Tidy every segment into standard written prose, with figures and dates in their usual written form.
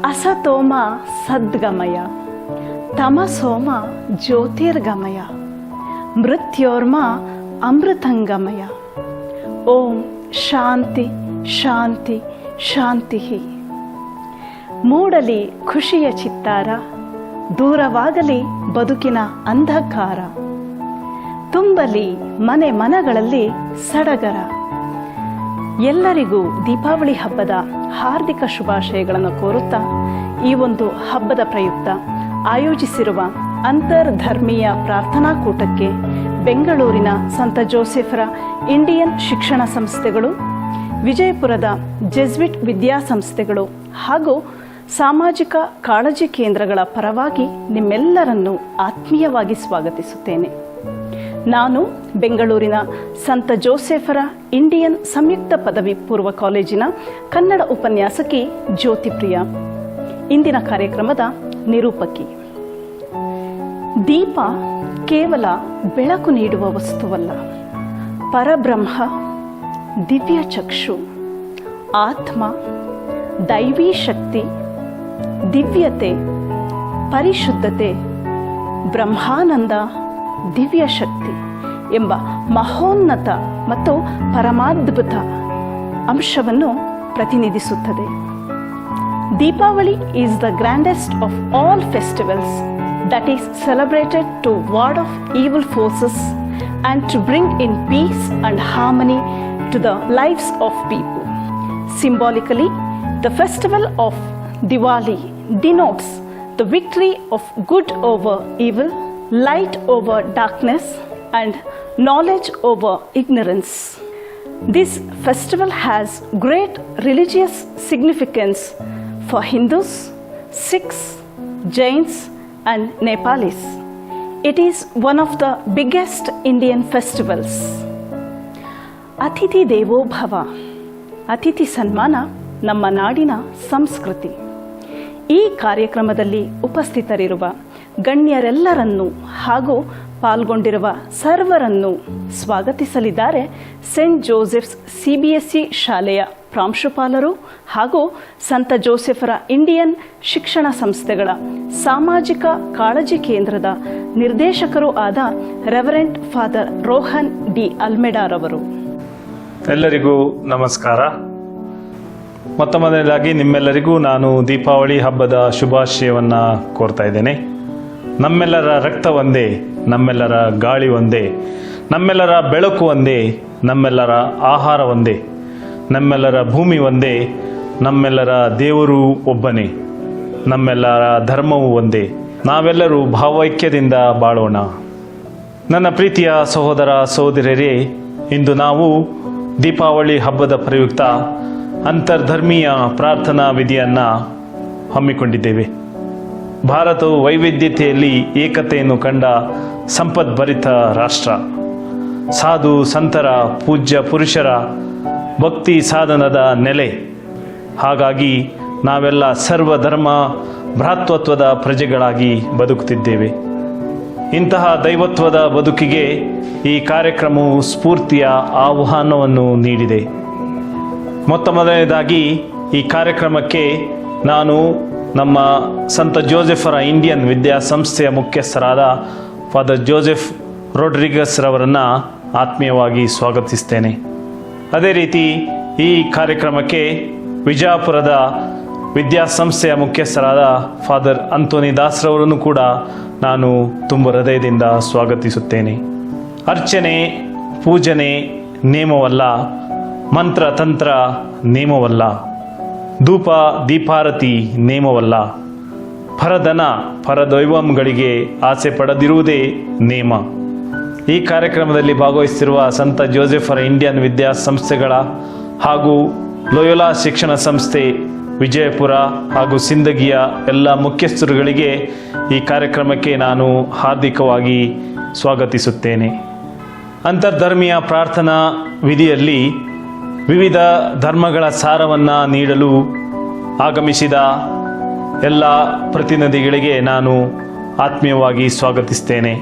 ಅಸತೋಮ ಸದ್ಗಮಯ ತಮಸೋಮ ಜ್ಯೋತಿರ್ಗಮಯ ಮೃತ್ಯೋರ್ಮ ಅಮೃತಂಗಮಯ. ಓಂ ಶಾಂತಿ ಶಾಂತಿ ಶಾಂತಿ. ಮೂಡಲಿ ಖುಷಿಯ ಚಿತ್ತಾರ, ದೂರವಾಗಲಿ ಬದುಕಿನ ಅಂಧಕಾರ, ತುಂಬಲಿ ಮನೆ ಮನಗಳಲ್ಲಿ ಸಡಗರ. ಎಲ್ಲರಿಗೂ ದೀಪಾವಳಿ ಹಬ್ಬದ ಹಾರ್ದಿಕ ಶುಭಾಶಯಗಳನ್ನು ಕೋರುತ್ತಾ ಈ ಒಂದು ಹಬ್ಬದ ಪ್ರಯುಕ್ತ ಆಯೋಜಿಸಿರುವ ಅಂತರ್ಧರ್ಮೀಯ ಪ್ರಾರ್ಥನಾ ಕೂಟಕ್ಕೆ ಬೆಂಗಳೂರಿನ ಸಂತ ಜೋಸೆಫರ ಇಂಡಿಯನ್ ಶಿಕ್ಷಣ ಸಂಸ್ಥೆಗಳು, ವಿಜಯಪುರದ ಜೆಸ್ವಿಟ್ ವಿದ್ಯಾಸಂಸ್ಥೆಗಳು ಹಾಗೂ ಸಾಮಾಜಿಕ ಕಾಳಜಿ ಕೇಂದ್ರಗಳ ಪರವಾಗಿ ನಿಮ್ಮೆಲ್ಲರನ್ನೂ ಆತ್ಮೀಯವಾಗಿ ಸ್ವಾಗತಿಸುತ್ತೇನೆ. ನಾನು ಬೆಂಗಳೂರಿನ ಸಂತ ಜೋಸೆಫರ ಇಂಡಿಯನ್ ಸಂಯುಕ್ತ ಪದವಿ ಪೂರ್ವ ಕಾಲೇಜಿನ ಕನ್ನಡ ಉಪನ್ಯಾಸಕಿ ಜ್ಯೋತಿಪ್ರಿಯ, ಇಂದಿನ ಕಾರ್ಯಕ್ರಮದ ನಿರೂಪಕಿ. ದೀಪ ಕೇವಲ ಬೆಳಕು ನೀಡುವ ವಸ್ತುವಲ್ಲ, ಪರಬ್ರಹ್ಮ, ದಿವ್ಯ ಚಕ್ಷು, ಆತ್ಮ, ದೈವೀ ಶಕ್ತಿ, ದಿವ್ಯತೆ, ಪರಿಶುದ್ಧತೆ, ಬ್ರಹ್ಮಾನಂದ, ದಿವ್ಯ ಶಕ್ತಿ ಎಂಬ ಮಹೋನ್ನತ ಮತ್ತು ಪರಮಾದ್ಭುತ ಅಂಶವನ್ನು ಪ್ರತಿನಿಧಿಸುತ್ತದೆ. Deepavali is the grandest of all festivals that is celebrated to ward off evil forces and to bring in peace and harmony to the lives of people. Symbolically, the festival of Diwali denotes the victory of good over evil, light over darkness, and knowledge over ignorance. This festival has great religious significance for Hindus, Sikhs, Jains, and Nepalis. It is one of the biggest Indian festivals. ಅತಿಥಿ ದೇವೋ ಭವ, ಅತಿಥಿ ಸನ್ಮಾನ ನಮ್ಮ ನಾಡಿನ ಸಂಸ್ಕೃತಿ. ಈ ಕಾರ್ಯಕ್ರಮದಲ್ಲಿ ಉಪಸ್ಥಿತರಿರುವ ಗಣ್ಯರೆಲ್ಲರನ್ನೂ ಹಾಗೂ ಪಾಲ್ಗೊಂಡಿರುವ ಸರ್ವರನ್ನು ಸ್ವಾಗತಿಸಲಿದ್ದಾರೆ ಸೆಂಟ್ ಜೋಸೆಫ್ಸ್ CBSE ಶಾಲೆಯ ಪ್ರಾಂಶುಪಾಲರು ಹಾಗೂ ಸಂತ ಜೋಸೆಫರ ಇಂಡಿಯನ್ ಶಿಕ್ಷಣ ಸಂಸ್ಥೆಗಳ ಸಾಮಾಜಿಕ ಕಾಳಜಿ ಕೇಂದ್ರದ ನಿರ್ದೇಶಕರೂ ಆದ ರೆವರೆಂಟ್ ಫಾದರ್ ರೋಹನ್ ಡಿ ಅಲ್ಮೆಡಾರವರು. ಎಲ್ಲರಿಗೂ ನಮಸ್ಕಾರ. ಮೊದಲನೇದಾಗಿ ನಿಮ್ಮೆಲ್ಲರಿಗೂ ನಾನು ದೀಪಾವಳಿ ಹಬ್ಬದ ಶುಭಾಶಯವನ್ನು ಕೋರ್ತಾ ಇದ್ದೇನೆ. ನಮ್ಮೆಲ್ಲರ ರಕ್ತ ಒಂದೇ, ನಮ್ಮೆಲ್ಲರ ಗಾಳಿ ಒಂದೇ, ನಮ್ಮೆಲ್ಲರ ಬೆಳಕು ಒಂದೇ, ನಮ್ಮೆಲ್ಲರ ಆಹಾರ ಒಂದೇ, ನಮ್ಮೆಲ್ಲರ ಭೂಮಿ ಒಂದೇ, ನಮ್ಮೆಲ್ಲರ ದೇವರು ಒಬ್ಬನೇ, ನಮ್ಮೆಲ್ಲರ ಧರ್ಮವೂ ಒಂದೇ. ನಾವೆಲ್ಲರೂ ಭಾವೈಕ್ಯದಿಂದ ಬಾಳೋಣ. ನನ್ನ ಪ್ರೀತಿಯ ಸಹೋದರ ಸಹೋದರಿಯರೇ, ಇಂದು ನಾವು ದೀಪಾವಳಿ ಹಬ್ಬದ ಪ್ರಯುಕ್ತ ಅಂತರ್ಧರ್ಮೀಯ ಪ್ರಾರ್ಥನಾ ವಿಧಿಯನ್ನು ಹಮ್ಮಿಕೊಂಡಿದ್ದೇವೆ. ಭಾರತವು ವೈವಿಧ್ಯತೆಯಲ್ಲಿ ಏಕತೆಯನ್ನು ಕಂಡ ಸಂಪದ್ಭರಿತ ರಾಷ್ಟ್ರ. ಸಾಧು ಸಂತರ, ಪೂಜ್ಯ ಪುರುಷರ ಭಕ್ತಿ ಸಾಧನದ ನೆಲೆ. ಹಾಗಾಗಿ ನಾವೆಲ್ಲ ಸರ್ವಧರ್ಮ ಭ್ರಾತೃತ್ವದ ಪ್ರಜೆಗಳಾಗಿ ಬದುಕುತ್ತಿದ್ದೇವೆ. ಇಂತಹ ದೈವತ್ವದ ಬದುಕಿಗೆ ಈ ಕಾರ್ಯಕ್ರಮವು ಸ್ಫೂರ್ತಿಯ ಆಹ್ವಾನವನ್ನು ನೀಡಿದೆ. ಮೊದಲನೇದಾಗಿ ಈ ಕಾರ್ಯಕ್ರಮಕ್ಕೆ ನಾನು ನಮ್ಮ ಸಂತ ಜೋಸೆಫರ ಇಂಡಿಯನ್ ವಿದ್ಯಾಸಂಸ್ಥೆಯ ಮುಖ್ಯಸ್ಥರಾದ ಫಾದರ್ ಜೋಸೆಫ್ ರೋಡ್ರಿಗಸ್ ರವರನ್ನು ಆತ್ಮೀಯವಾಗಿ ಸ್ವಾಗತಿಸ್ತೇನೆ. ಅದೇ ರೀತಿ ಈ ಕಾರ್ಯಕ್ರಮಕ್ಕೆ ವಿಜಯಪುರದ ವಿದ್ಯಾಸಂಸ್ಥೆಯ ಮುಖ್ಯಸ್ಥರಾದ ಫಾದರ್ ಅಂತೋನಿ ದಾಸ್ರವರನ್ನು ಕೂಡ ನಾನು ತುಂಬ ಹೃದಯದಿಂದ ಸ್ವಾಗತಿಸುತ್ತೇನೆ. ಅರ್ಚನೆ, ಪೂಜನೆ ನೇಮವಲ್ಲ, ಮಂತ್ರ ತಂತ್ರ ನೇಮವಲ್ಲ, ಧೂಪ ದೀಪಾರತಿ ನೇಮವಲ್ಲ, ಪರಧನ ಪರದೈವಂಗಳಿಗೆ ಆಸೆ ಪಡದಿರುವುದೇ ನೇಮ. ಈ ಕಾರ್ಯಕ್ರಮದಲ್ಲಿ ಭಾಗವಹಿಸುತ್ತಿರುವ ಸಂತ ಜೋಸೆಫರ ಇಂಡಿಯನ್ ವಿದ್ಯಾಸಂಸ್ಥೆಗಳ ಹಾಗೂ ಲೋಯೋಲಾ ಶಿಕ್ಷಣ ಸಂಸ್ಥೆ ವಿಜಯಪುರ ಹಾಗೂ ಸಿಂದಗಿಯ ಎಲ್ಲ ಮುಖ್ಯಸ್ಥರುಗಳಿಗೆ ಈ ಕಾರ್ಯಕ್ರಮಕ್ಕೆ ನಾನು ಹಾರ್ದಿಕವಾಗಿ ಸ್ವಾಗತಿಸುತ್ತೇನೆ. ಅಂತರ್ಧರ್ಮೀಯ ಪ್ರಾರ್ಥನಾ ವಿಧಿಯಲ್ಲಿ ವಿವಿಧ ಧರ್ಮಗಳ ಸಾರವನ್ನು ನೀಡಲು ಆಗಮಿಸಿದ ಎಲ್ಲ ಪ್ರತಿನಿಧಿಗಳಿಗೆ ನಾನು ಆತ್ಮೀಯವಾಗಿ ಸ್ವಾಗತಿಸ್ತೇನೆ.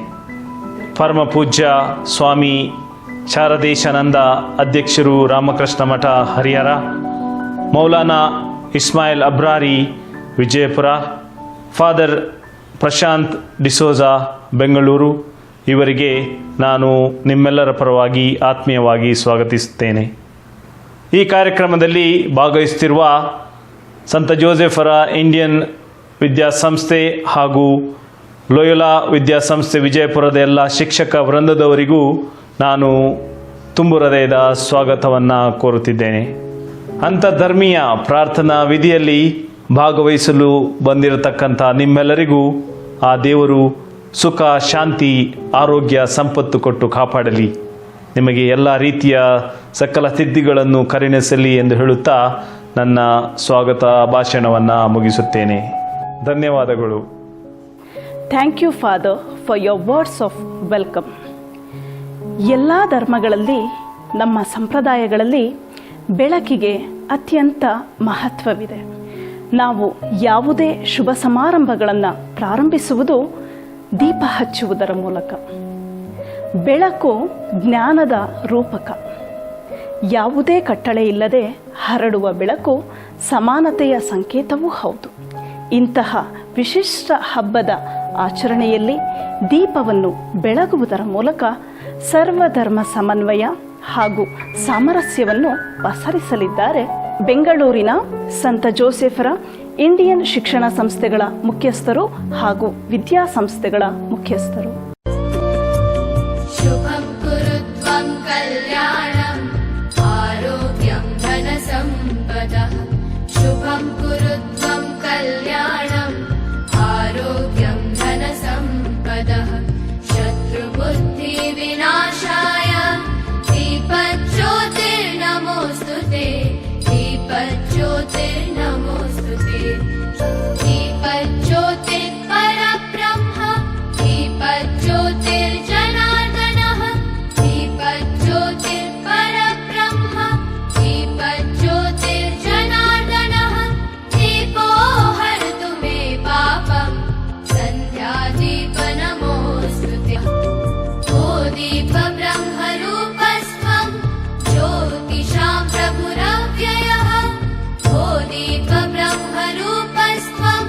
ಪರಮ ಪೂಜ್ಯ ಸ್ವಾಮಿ ಶಾರದೇಶಾನಂದ ಅಧ್ಯಕ್ಷರು ರಾಮಕೃಷ್ಣ ಮಠ ಹರಿಹರ, ಮೌಲಾನಾ ಇಸ್ಮಾಯಿಲ್ ಅಬ್ರಾರಿ ವಿಜಯಪುರ, ಫಾದರ್ ಪ್ರಶಾಂತ್ ಡಿಸೋಜಾ ಬೆಂಗಳೂರು ಇವರಿಗೆ ನಾನು ನಿಮ್ಮೆಲ್ಲರ ಪರವಾಗಿ ಆತ್ಮೀಯವಾಗಿ ಸ್ವಾಗತಿಸುತ್ತೇನೆ. ಈ ಕಾರ್ಯಕ್ರಮದಲ್ಲಿ ಭಾಗವಹಿಸುತ್ತಿರುವ ಸಂತ ಜೋಸೆಫರ ಇಂಡಿಯನ್ ವಿದ್ಯಾಸಂಸ್ಥೆ ಹಾಗೂ ಲೋಯೋಲಾ ವಿದ್ಯಾಸಂಸ್ಥೆ ವಿಜಯಪುರದ ಎಲ್ಲ ಶಿಕ್ಷಕ ವೃಂದದವರಿಗೂ ನಾನು ತುಂಬು ಹೃದಯದ ಸ್ವಾಗತವನ್ನು ಕೋರುತ್ತಿದ್ದೇನೆ. ಅಂತರ್ಧರ್ಮೀಯ ಪ್ರಾರ್ಥನಾ ವಿಧಿಯಲ್ಲಿ ಭಾಗವಹಿಸಲು ಬಂದಿರತಕ್ಕಂಥ ನಿಮ್ಮೆಲ್ಲರಿಗೂ ಆ ದೇವರು ಸುಖ, ಶಾಂತಿ, ಆರೋಗ್ಯ, ಸಂಪತ್ತು ಕೊಟ್ಟು ಕಾಪಾಡಲಿ. ನಿಮಗೆ ಎಲ್ಲ ರೀತಿಯ ಸಕಲ ಸಿದ್ಧಿಗಳನ್ನು ಕರುಣಿಸಲಿ ಎಂದು ಹೇಳುತ್ತಾ ನನ್ನ ಸ್ವಾಗತ ಭಾಷಣವನ್ನು ಮುಗಿಸುತ್ತೇನೆ. ಧನ್ಯವಾದಗಳು. Thank you father for your words of welcome. ಎಲ್ಲ ಧರ್ಮಗಳಲ್ಲಿ, ನಮ್ಮ ಸಂಪ್ರದಾಯಗಳಲ್ಲಿ ಬೆಳಕಿಗೆ ಅತ್ಯಂತ ಮಹತ್ವವಿದೆ. ನಾವು ಯಾವುದೇ ಶುಭ ಸಮಾರಂಭಗಳನ್ನು ಪ್ರಾರಂಭಿಸುವುದು ದೀಪ ಹಚ್ಚುವುದರ ಮೂಲಕ. ಬೆಳಕು ಜ್ಞಾನದ ರೂಪಕ. ಯಾವುದೇ ಕಟ್ಟಳೆ ಇಲ್ಲದೆ ಹರಡುವ ಬೆಳಕು ಸಮಾನತೆಯ ಸಂಕೇತವೂ ಹೌದು. ಇಂತಹ ವಿಶಿಷ್ಟ ಹಬ್ಬದ ಆಚರಣೆಯಲ್ಲಿ ದೀಪವನ್ನು ಬೆಳಗುವುದರ ಮೂಲಕ ಸರ್ವಧರ್ಮ ಸಮನ್ವಯ ಹಾಗೂ ಸಾಮರಸ್ಯವನ್ನು ಪಸರಿಸಲಿದ್ದಾರೆ ಬೆಂಗಳೂರಿನ ಸಂತ ಜೋಸೆಫರ ಇಂಡಿಯನ್ ಶಿಕ್ಷಣ ಸಂಸ್ಥೆಗಳ ಮುಖ್ಯಸ್ಥರು ಹಾಗೂ ವಿದ್ಯಾಸಂಸ್ಥೆಗಳ ಮುಖ್ಯಸ್ಥರು. ಶುಭಂ ಕುರುತ್ವಂ ಕಲ್ಯಾಣಂ ಆರೋಗ್ಯಂ ಧನ ಸಂಪದಃ. ಶುಭಂ ಕುರುತ್ವಂ ಕಲ್ಯಾಣಂ ಆರೋಗ್ಯಂ ಧನ ಸಂಪದಃ. ಶತ್ರು ಬುದ್ಧಿ ವಿನಾಶಾಯ ದೀಪಜ್ಯೋತಿರ್ನಮೋಸ್ತುತೆ. दीपज्योतिर्नमोस्तुते. दीपज्योतिः परब्रह्म. दीपज्योतिर्जनार्दनः. दीपज्योतिः परब्रह्म. दीपज्योतिर्जनार्दनः. दीपो हरतु मे पापम्. सन्ध्यादीप नमोस्तुते. ओ दीप ब्रह्मरूपस्त्वं ज्योतिषां प्रभुरव्ययः. ओ दीप ब्रह्मरूपस्त्वं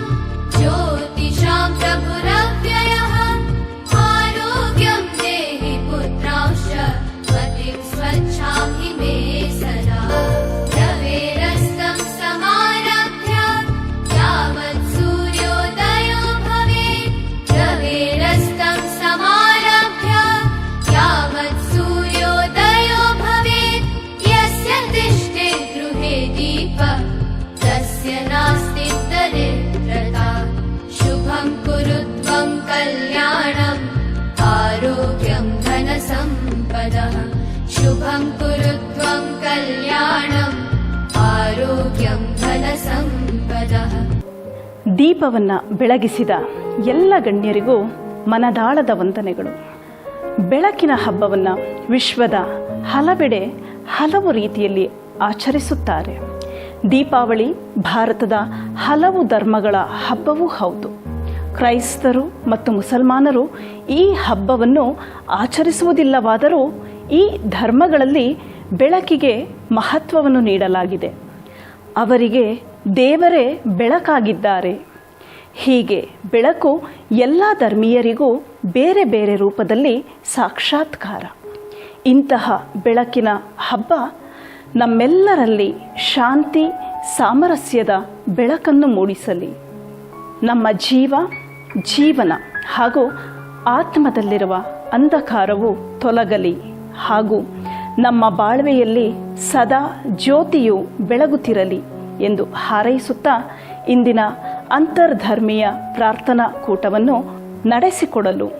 ज्योतिषां प्रभुरव्ययः. आरोग्यं देहि पुत्रांश्च मतिं स्वच्छामि मे सदा. रवेरस्तं समारभ्य यावत् सूर्योदयो भवेत्. रवेरस्तं समारभ्य यावत् सूर्योदयो भवेत्. यस्य तिष्ठे गृहे दीपः तस्य नास्ति दरिद्रता. शुभं कुरुत्वं कल्याणम् आरोग्यं धन संपदः. शुभं कुरुत्वं कल्याणम् आरोग्यं धन संपदः. ದೀಪವನ್ನು ಬೆಳಗಿಸಿದ ಎಲ್ಲ ಗಣ್ಯರಿಗೂ ಮನದಾಳದ ವಂದನೆಗಳು. ಬೆಳಕಿನ ಹಬ್ಬವನ್ನು ವಿಶ್ವದ ಹಲವೆಡೆ ಹಲವು ರೀತಿಯಲ್ಲಿ ಆಚರಿಸುತ್ತಾರೆ. ದೀಪಾವಳಿ ಭಾರತದ ಹಲವು ಧರ್ಮಗಳ ಹಬ್ಬವೂ ಹೌದು. ಕ್ರೈಸ್ತರು ಮತ್ತು ಮುಸಲ್ಮಾನರು ಈ ಹಬ್ಬವನ್ನು ಆಚರಿಸುವುದಿಲ್ಲವಾದರೂ ಈ ಧರ್ಮಗಳಲ್ಲಿ ಬೆಳಕಿಗೆ ಮಹತ್ವವನ್ನು ನೀಡಲಾಗಿದೆ. ಅವರಿಗೆ ದೇವರೇ ಬೆಳಕಾಗಿದ್ದಾರೆ. ಹೀಗೆ ಬೆಳಕು ಎಲ್ಲ ಧರ್ಮೀಯರಿಗೂ ಬೇರೆ ಬೇರೆ ರೂಪದಲ್ಲಿ ಸಾಕ್ಷಾತ್ಕಾರ. ಇಂತಹ ಬೆಳಕಿನ ಹಬ್ಬ ನಮ್ಮೆಲ್ಲರಲ್ಲಿ ಶಾಂತಿ, ಸಾಮರಸ್ಯದ ಬೆಳಕನ್ನು ಮೂಡಿಸಲಿ. ನಮ್ಮ ಜೀವನ ಹಾಗೂ ಆತ್ಮದಲ್ಲಿರುವ ಅಂಧಕಾರವು ತೊಲಗಲಿ ಹಾಗೂ ನಮ್ಮ ಬಾಳ್ವೆಯಲ್ಲಿ ಸದಾ ಜ್ಯೋತಿಯು ಬೆಳಗುತ್ತಿರಲಿ ಎಂದು ಹಾರೈಸುತ್ತಾ ಇಂದಿನ ಅಂತರ್ಧರ್ಮೀಯ ಪ್ರಾರ್ಥನಾ ಕೂಟವನ್ನು ನಡೆಸಿಕೊಡಲು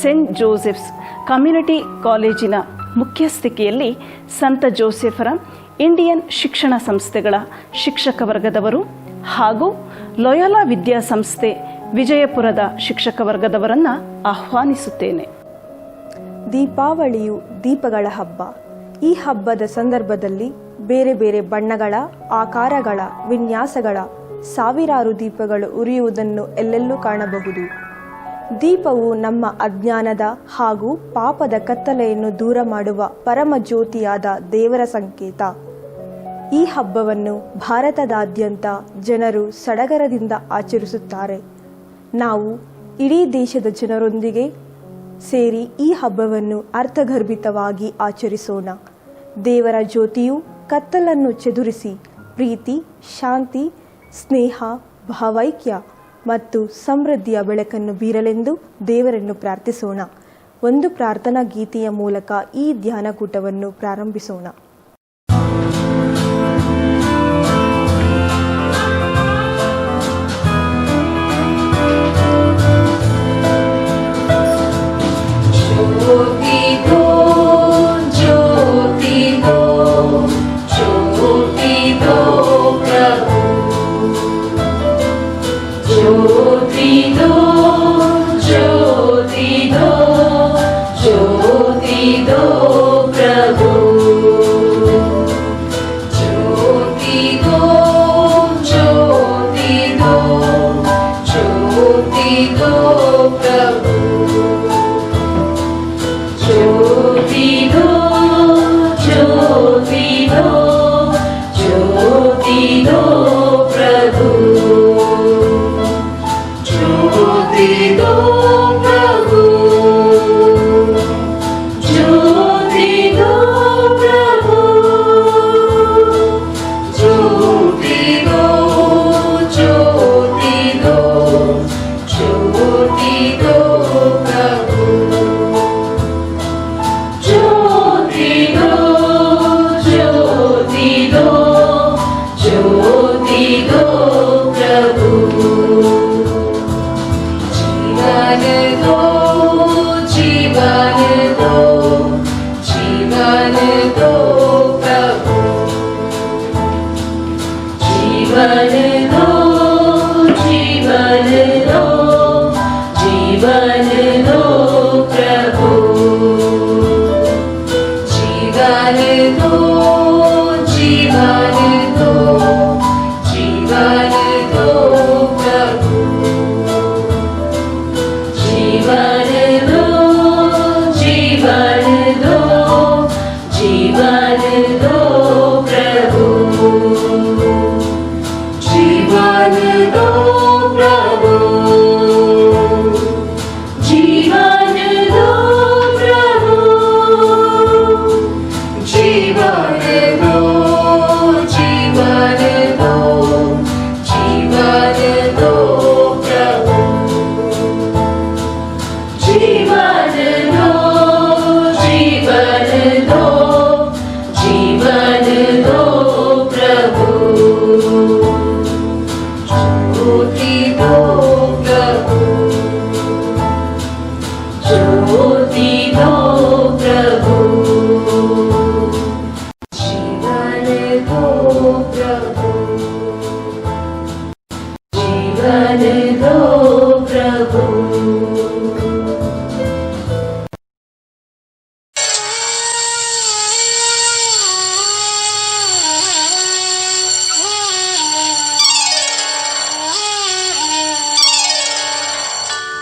ಸೆಂಟ್ ಜೋಸೆಫ್ಸ್ ಕಮ್ಯುನಿಟಿ ಕಾಲೇಜಿನ ಮುಖ್ಯಸ್ಥಿಕೆಯಲ್ಲಿ ಸಂತ ಜೋಸೆಫರ ಇಂಡಿಯನ್ ಶಿಕ್ಷಣ ಸಂಸ್ಥೆಗಳ ಶಿಕ್ಷಕ ವರ್ಗದವರು ಹಾಗೂ ಲೋಯೋಲಾ ವಿದ್ಯಾಸಂಸ್ಥೆ ವಿಜಯಪುರದ ಶಿಕ್ಷಕ ವರ್ಗದವರನ್ನು ಆಹ್ವಾನಿಸುತ್ತೇನೆ. ದೀಪಾವಳಿಯು ದೀಪಗಳ ಹಬ್ಬ. ಈ ಹಬ್ಬದ ಸಂದರ್ಭದಲ್ಲಿ ಬೇರೆ ಬೇರೆ ಬಣ್ಣಗಳ, ಆಕಾರಗಳ, ವಿನ್ಯಾಸಗಳ ಸಾವಿರಾರು ದೀಪಗಳು ಉರಿಯುವುದನ್ನು ಎಲ್ಲೆಲ್ಲೂ ಕಾಣಬಹುದು. ದೀಪವು ನಮ್ಮ ಅಜ್ಞಾನದ ಹಾಗೂ ಪಾಪದ ಕತ್ತಲೆಯನ್ನು ದೂರ ಮಾಡುವ ಪರಮ ಜ್ಯೋತಿಯಾದ ದೇವರ ಸಂಕೇತ. ಈ ಹಬ್ಬವನ್ನು ಭಾರತದಾದ್ಯಂತ ಜನರು ಸಡಗರದಿಂದ ಆಚರಿಸುತ್ತಾರೆ. ನಾವು ಇಡೀ ದೇಶದ ಜನರೊಂದಿಗೆ ಸೇರಿ ಈ ಹಬ್ಬವನ್ನು ಅರ್ಥಗರ್ಭಿತವಾಗಿ ಆಚರಿಸೋಣ. ದೇವರ ಜ್ಯೋತಿಯು ಕತ್ತಲನ್ನು ಚದುರಿಸಿ ಪ್ರೀತಿ, ಶಾಂತಿ, ಸ್ನೇಹ, ಭಾವೈಕ್ಯ ಮತ್ತು ಸಮೃದ್ಧಿಯ ಬೆಳಕನ್ನು ಬೀರಲೆಂದು ದೇವರನ್ನು ಪ್ರಾರ್ಥಿಸೋಣ. ಒಂದು ಪ್ರಾರ್ಥನಾ ಗೀತೆಯ ಮೂಲಕ ಈ ಧ್ಯಾನಕೂಟವನ್ನು ಪ್ರಾರಂಭಿಸೋಣ.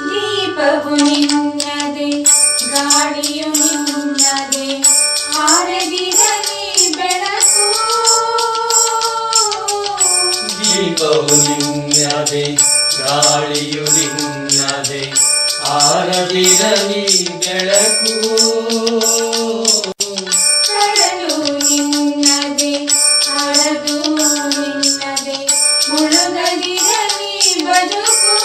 ದೀಪವು ನಿನ್ನದೆ, ಗಾಳಿಯು ನಿನ್ನದೆ, ಆರದಿರಲಿ ಬೆಳಕು. ದೀಪವು ನಿನ್ನದೆ, ಗಾಳಿಯು ನಿನ್ನದೆ, ಆರದಿರಲಿ ಬೆಳಕು. ಕಡಲು ನಿನ್ನದೆ, ಹಡಗು ನಿನ್ನದೆ, ಮುಳುಗದಿರಲಿ ಬದುಕು.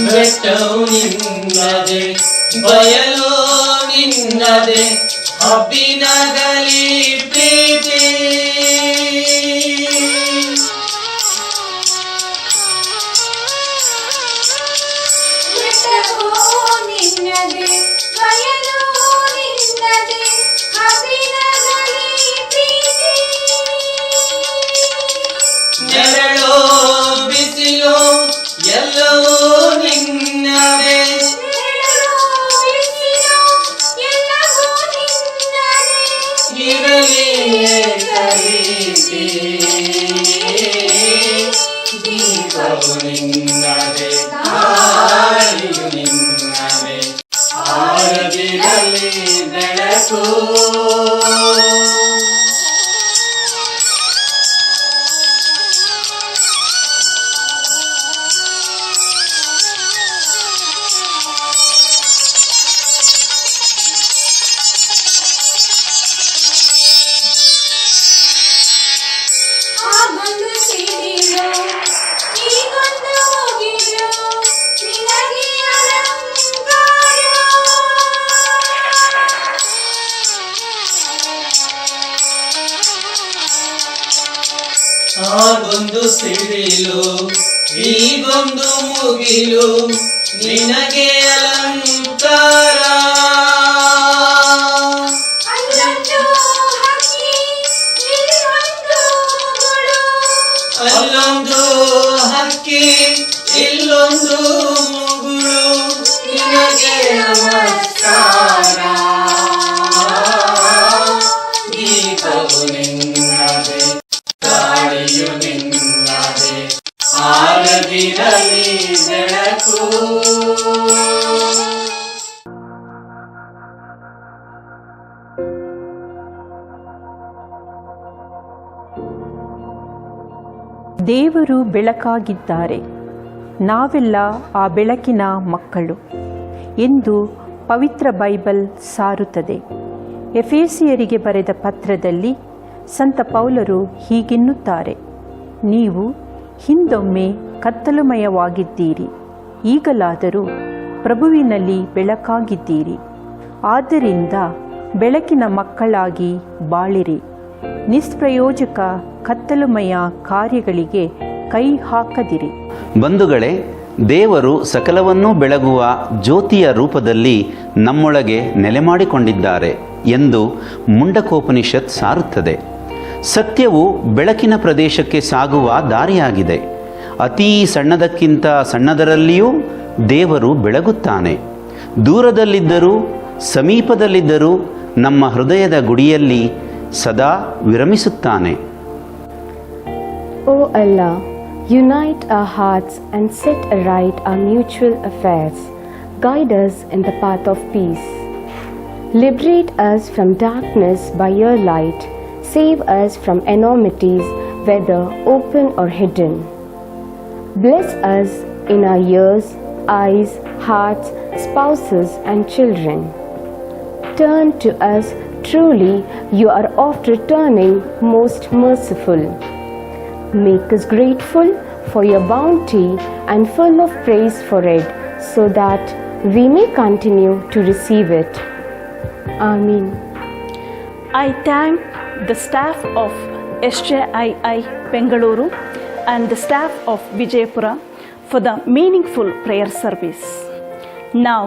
ಬೆಟ್ಟವು ನಿನ್ನದೆ, ಬಯಲು ನಿನ್ನದೆ, ಅಬ್ಬಿನಗಲಿ ಪ್ರೀತಿ. ಬೆಟ್ಟವು ನಿನ್ನದೆ, ಬಯಲು ನಿನ್ನದೆ, ಅಬ್ಬಿನಗಲಿ ಎಲ್ಲವೂ ನಿನ್ನದೇ ಇರಲಿ ಏಕರೀತಿ ದೀಪವು ನಿನ್ನದೇ ಗಾಳಿಯು ನಿನ್ನದೇ ಆರದಿರಲಿ ಬೆಳಕು ಆಗೊಂದು ಸಿಡಿಲು ಈಗೊಂದು ಮುಗಿಲು ನಿನಗೆ ಅಲಂಕಾರ ಆಗೊಂದು ಸಿಡಿಲು ಈಗೊಂದು ಮುಗಿಲು ನಿನಗೆ ಅಲಂಕಾರ ಅಲ್ಲೊಂದು ಹಕ್ಕಿ ಇಲ್ಲೊಂದು ಮುಗುಳು ಅಲ್ಲೊಂದು ಹಕ್ಕಿ ಇಲ್ಲೊಂದು ಮುಗುಳು ನಿನಗೆ ನಮಸ್ಕಾರ ದೀಪವು ನಿನ್ನದೇ ಗಾಳಿಯು ನಿನ್ನದೇ ಆರದಿರಲಿ ಬೆಳಕು ದೇವರು ಬೆಳಕಾಗಿದ್ದಾರೆ, ನಾವೆಲ್ಲ ಆ ಬೆಳಕಿನ ಮಕ್ಕಳು ಎಂದು ಪವಿತ್ರ ಬೈಬಲ್ ಸಾರುತ್ತದೆ. ಎಫೆಸಿಯರಿಗೆ ಬರೆದ ಪತ್ರದಲ್ಲಿ ಸಂತ ಪೌಲರು ಹೀಗೆನ್ನುತ್ತಾರೆ, ನೀವು ಹಿಂದೊಮ್ಮೆ ಕತ್ತಲುಮಯವಾಗಿದ್ದೀರಿ, ಈಗಲಾದರೂ ಪ್ರಭುವಿನಲ್ಲಿ ಬೆಳಕಾಗಿದ್ದೀರಿ. ಆದ್ದರಿಂದ ಬೆಳಕಿನ ಮಕ್ಕಳಾಗಿ ಬಾಳಿರಿ, ನಿಷ್ಪ್ರಯೋಜಕ ಕತ್ತಲುಮಯ ಕಾರ್ಯಗಳಿಗೆ ಕೈ ಹಾಕದಿರಿ. ಬಂಧುಗಳೇ, ದೇವರು ಸಕಲವನ್ನೂ ಬೆಳಗುವ ಜ್ಯೋತಿಯ ರೂಪದಲ್ಲಿ ನಮ್ಮೊಳಗೆ ನೆಲೆಮಾಡಿಕೊಂಡಿದ್ದಾರೆ ಎಂದು ಮುಂಡಕೋಪನಿಷತ್ ಸಾರುತ್ತದೆ. ಸತ್ಯವು ಬೆಳಕಿನ ಪ್ರದೇಶಕ್ಕೆ ಸಾಗುವ ದಾರಿಯಾಗಿದೆ. ಅತೀ ಸಣ್ಣದಕ್ಕಿಂತ ಸಣ್ಣದರಲ್ಲಿಯೂ ದೇವರು ಬೆಳಗುತ್ತಾನೆ. ದೂರದಲ್ಲಿದ್ದರೂ ಸಮೀಪದಲ್ಲಿದ್ದರೂ ನಮ್ಮ ಹೃದಯದ ಗುಡಿಯಲ್ಲಿ ಸದಾ ವಿರಮಿಸುತ್ತಾನೆ. O Allah, unite our hearts and set aright our mutual affairs. Guide us in the path of peace. Liberate us from darkness by your light. Save us from enormities, whether open or hidden. Bless us in our ears, eyes, hearts, spouses, and children. Turn to us, truly you are oft returning, most merciful. Make us grateful for your bounty and full of praise for it, so that we may continue to receive it. Amen. I thank the staff of SJII Bengaluru and the staff of Vijayapura for the meaningful prayer service. Now,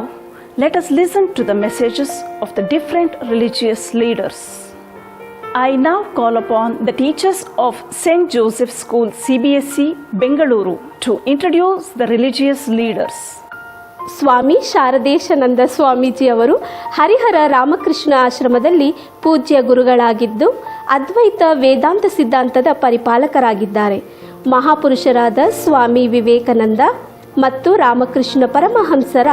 let us listen to the messages of the different religious leaders. I now call upon the teachers of St. Joseph School CBSE Bengaluru to introduce the religious leaders. ಸ್ವಾಮಿ ಶಾರದೇಶಾನಂದ ಸ್ವಾಮೀಜಿಯವರು ಹರಿಹರ ರಾಮಕೃಷ್ಣ ಆಶ್ರಮದಲ್ಲಿ ಪೂಜ್ಯ ಗುರುಗಳಾಗಿದ್ದು ಅದ್ವೈತ ವೇದಾಂತ ಸಿದ್ಧಾಂತದ ಪರಿಪಾಲಕರಾಗಿದ್ದಾರೆ. ಮಹಾಪುರುಷರಾದ ಸ್ವಾಮಿ ವಿವೇಕಾನಂದ ಮತ್ತು ರಾಮಕೃಷ್ಣ ಪರಮಹಂಸರ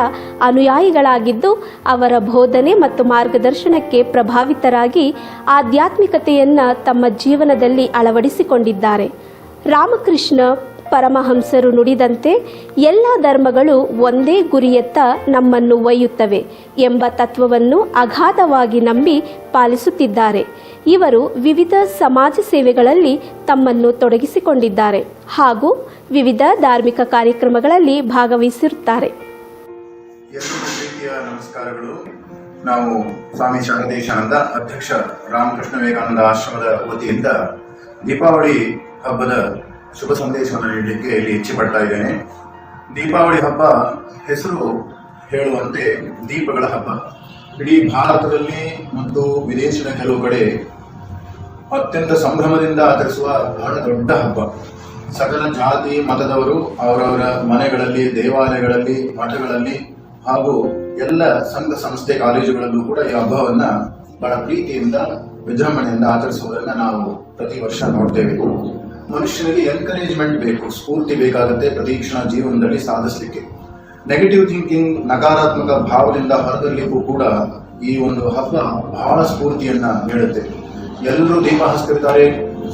ಅನುಯಾಯಿಗಳಾಗಿದ್ದು ಅವರ ಬೋಧನೆ ಮತ್ತು ಮಾರ್ಗದರ್ಶನಕ್ಕೆ ಪ್ರಭಾವಿತರಾಗಿ ಆಧ್ಯಾತ್ಮಿಕತೆಯನ್ನು ತಮ್ಮ ಜೀವನದಲ್ಲಿ ಅಳವಡಿಸಿಕೊಂಡಿದ್ದಾರೆ. ರಾಮಕೃಷ್ಣ ಪರಮಹಂಸರು ನುಡಿದಂತೆ ಎಲ್ಲ ಧರ್ಮಗಳು ಒಂದೇ ಗುರಿಯತ್ತ ನಮ್ಮನ್ನು ಒಯ್ಯುತ್ತವೆ ಎಂಬ ತತ್ವವನ್ನು ಅಗಾಧವಾಗಿ ನಂಬಿ ಪಾಲಿಸುತ್ತಿದ್ದಾರೆ. ಇವರು ವಿವಿಧ ಸಮಾಜ ಸೇವೆಗಳಲ್ಲಿ ತಮ್ಮನ್ನು ತೊಡಗಿಸಿಕೊಂಡಿದ್ದಾರೆ ಹಾಗೂ ವಿವಿಧ ಧಾರ್ಮಿಕ ಕಾರ್ಯಕ್ರಮಗಳಲ್ಲಿ ಭಾಗವಹಿಸಿರುತ್ತಾರೆ. ಎಲ್ಲರಿಗೂ ಪ್ರೀತಿಯ ನಮಸ್ಕಾರಗಳು. ನಾವು ಸ್ವಾಮಿ ಶಾರದೇಶಾನಂದ ಅಧ್ಯಕ್ಷ ರಾಮಕೃಷ್ಣ ವಿವೇಕಾನಂದ ಆಶ್ರಮದ ವತಿಯಿಂದ ದೀಪಾವಳಿ ಹಬ್ಬದ ಶುಭ ಸಂದೇಶವನ್ನು ನೀಡಲಿಕ್ಕೆ ಇಲ್ಲಿ ಇಚ್ಛೆ ಪಡ್ತಾ ಇದ್ದೇನೆ. ದೀಪಾವಳಿ ಹಬ್ಬ ಹೆಸರು ಹೇಳುವಂತೆ ದೀಪಗಳ ಹಬ್ಬ. ಇಡೀ ಭಾರತದಲ್ಲಿ ಮತ್ತು ವಿದೇಶದ ಕೆಲವು ಕಡೆ ಅತ್ಯಂತ ಸಂಭ್ರಮದಿಂದ ಆಚರಿಸುವ ಬಹಳ ದೊಡ್ಡ ಹಬ್ಬ. ಸಕಲ ಜಾತಿ ಮತದವರು ಅವರವರ ಮನೆಗಳಲ್ಲಿ, ದೇವಾಲಯಗಳಲ್ಲಿ, ಮಠಗಳಲ್ಲಿ ಹಾಗೂ ಎಲ್ಲ ಸಂಘ ಸಂಸ್ಥೆ ಕಾಲೇಜುಗಳಲ್ಲೂ ಕೂಡ ಈ ಹಬ್ಬವನ್ನ ಬಹಳ ಪ್ರೀತಿಯಿಂದ ವಿಜೃಂಭಣೆಯಿಂದ ಆಚರಿಸುವುದನ್ನ ನಾವು ಪ್ರತಿ ವರ್ಷ ನೋಡ್ತೇವೆ. ಮನುಷ್ಯನಿಗೆ ಎನ್ಕರೇಜ್ಮೆಂಟ್ ಬೇಕು, ಸ್ಫೂರ್ತಿ ಬೇಕಾಗುತ್ತೆ ಪ್ರತಿ ಕ್ಷಣ ಜೀವನದಲ್ಲಿ ಸಾಧಿಸಲಿಕ್ಕೆ. ನೆಗೆಟಿವ್ ಥಿಂಕಿಂಗ್, ನಕಾರಾತ್ಮಕ ಭಾವದಿಂದ ಹೊರದಲ್ಲಿಗೂ ಕೂಡ ಈ ಒಂದು ಹಬ್ಬ ಬಹಳ ಸ್ಫೂರ್ತಿಯನ್ನ ನೀಡುತ್ತೆ. ಎಲ್ಲರೂ ದೀಪ ಹಚ್ತಿರ್ತಾರೆ,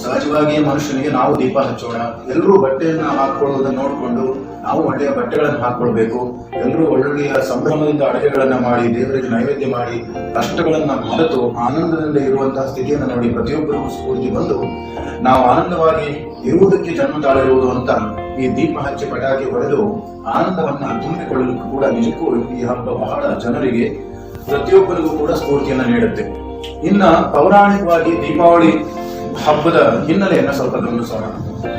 ಸಹಜವಾಗಿ ಮನುಷ್ಯನಿಗೆ ನಾವು ದೀಪ ಹಚ್ಚೋಣ. ಎಲ್ಲರೂ ಬಟ್ಟೆಯನ್ನ ಹಾಕೊಳ್ಳುವುದನ್ನು ನೋಡಿಕೊಂಡು ನಾವು ಒಳ್ಳೆಯ ಬಟ್ಟೆಗಳನ್ನು ಹಾಕೊಳ್ಬೇಕು. ಎಲ್ಲರೂ ಒಳ್ಳೆಯ ಸಂಭ್ರಮದಿಂದ ಅಡುಗೆಗಳನ್ನ ಮಾಡಿ ದೇವರಿಗೆ ನೈವೇದ್ಯ ಮಾಡಿ ಕಷ್ಟಗಳನ್ನ ಮರೆತು ಆನಂದದಿಂದ ಇರುವಂತಹ ಸ್ಥಿತಿಯನ್ನು ನೋಡಿ ಪ್ರತಿಯೊಬ್ಬರಿಗೂ ಸ್ಫೂರ್ತಿ ಬಂದು ನಾವು ಆನಂದವಾಗಿ ಇರುವುದಕ್ಕೆ ಜನ್ಮ ತಾಳಿರುವುದು ಅಂತ ಈ ದೀಪ ಹಚ್ಚಿ ಪಟಾಕಿ ಹೊಡೆದು ಆನಂದವನ್ನ ತುಂಬಿಕೊಳ್ಳಲು ಕೂಡ ನಿಜಕ್ಕೂ ಈ ಹಬ್ಬ ಬಹಳ ಜನರಿಗೆ ಪ್ರತಿಯೊಬ್ಬರಿಗೂ ಕೂಡ ಸ್ಫೂರ್ತಿಯನ್ನ ನೀಡುತ್ತೆ. ಇನ್ನ ಪೌರಾಣಿಕವಾಗಿ ದೀಪಾವಳಿ ಹಬ್ಬದ ಹಿನ್ನೆಲೆಯನ್ನ ಸ್ವಲ್ಪ ಗಮನಿಸೋಣ.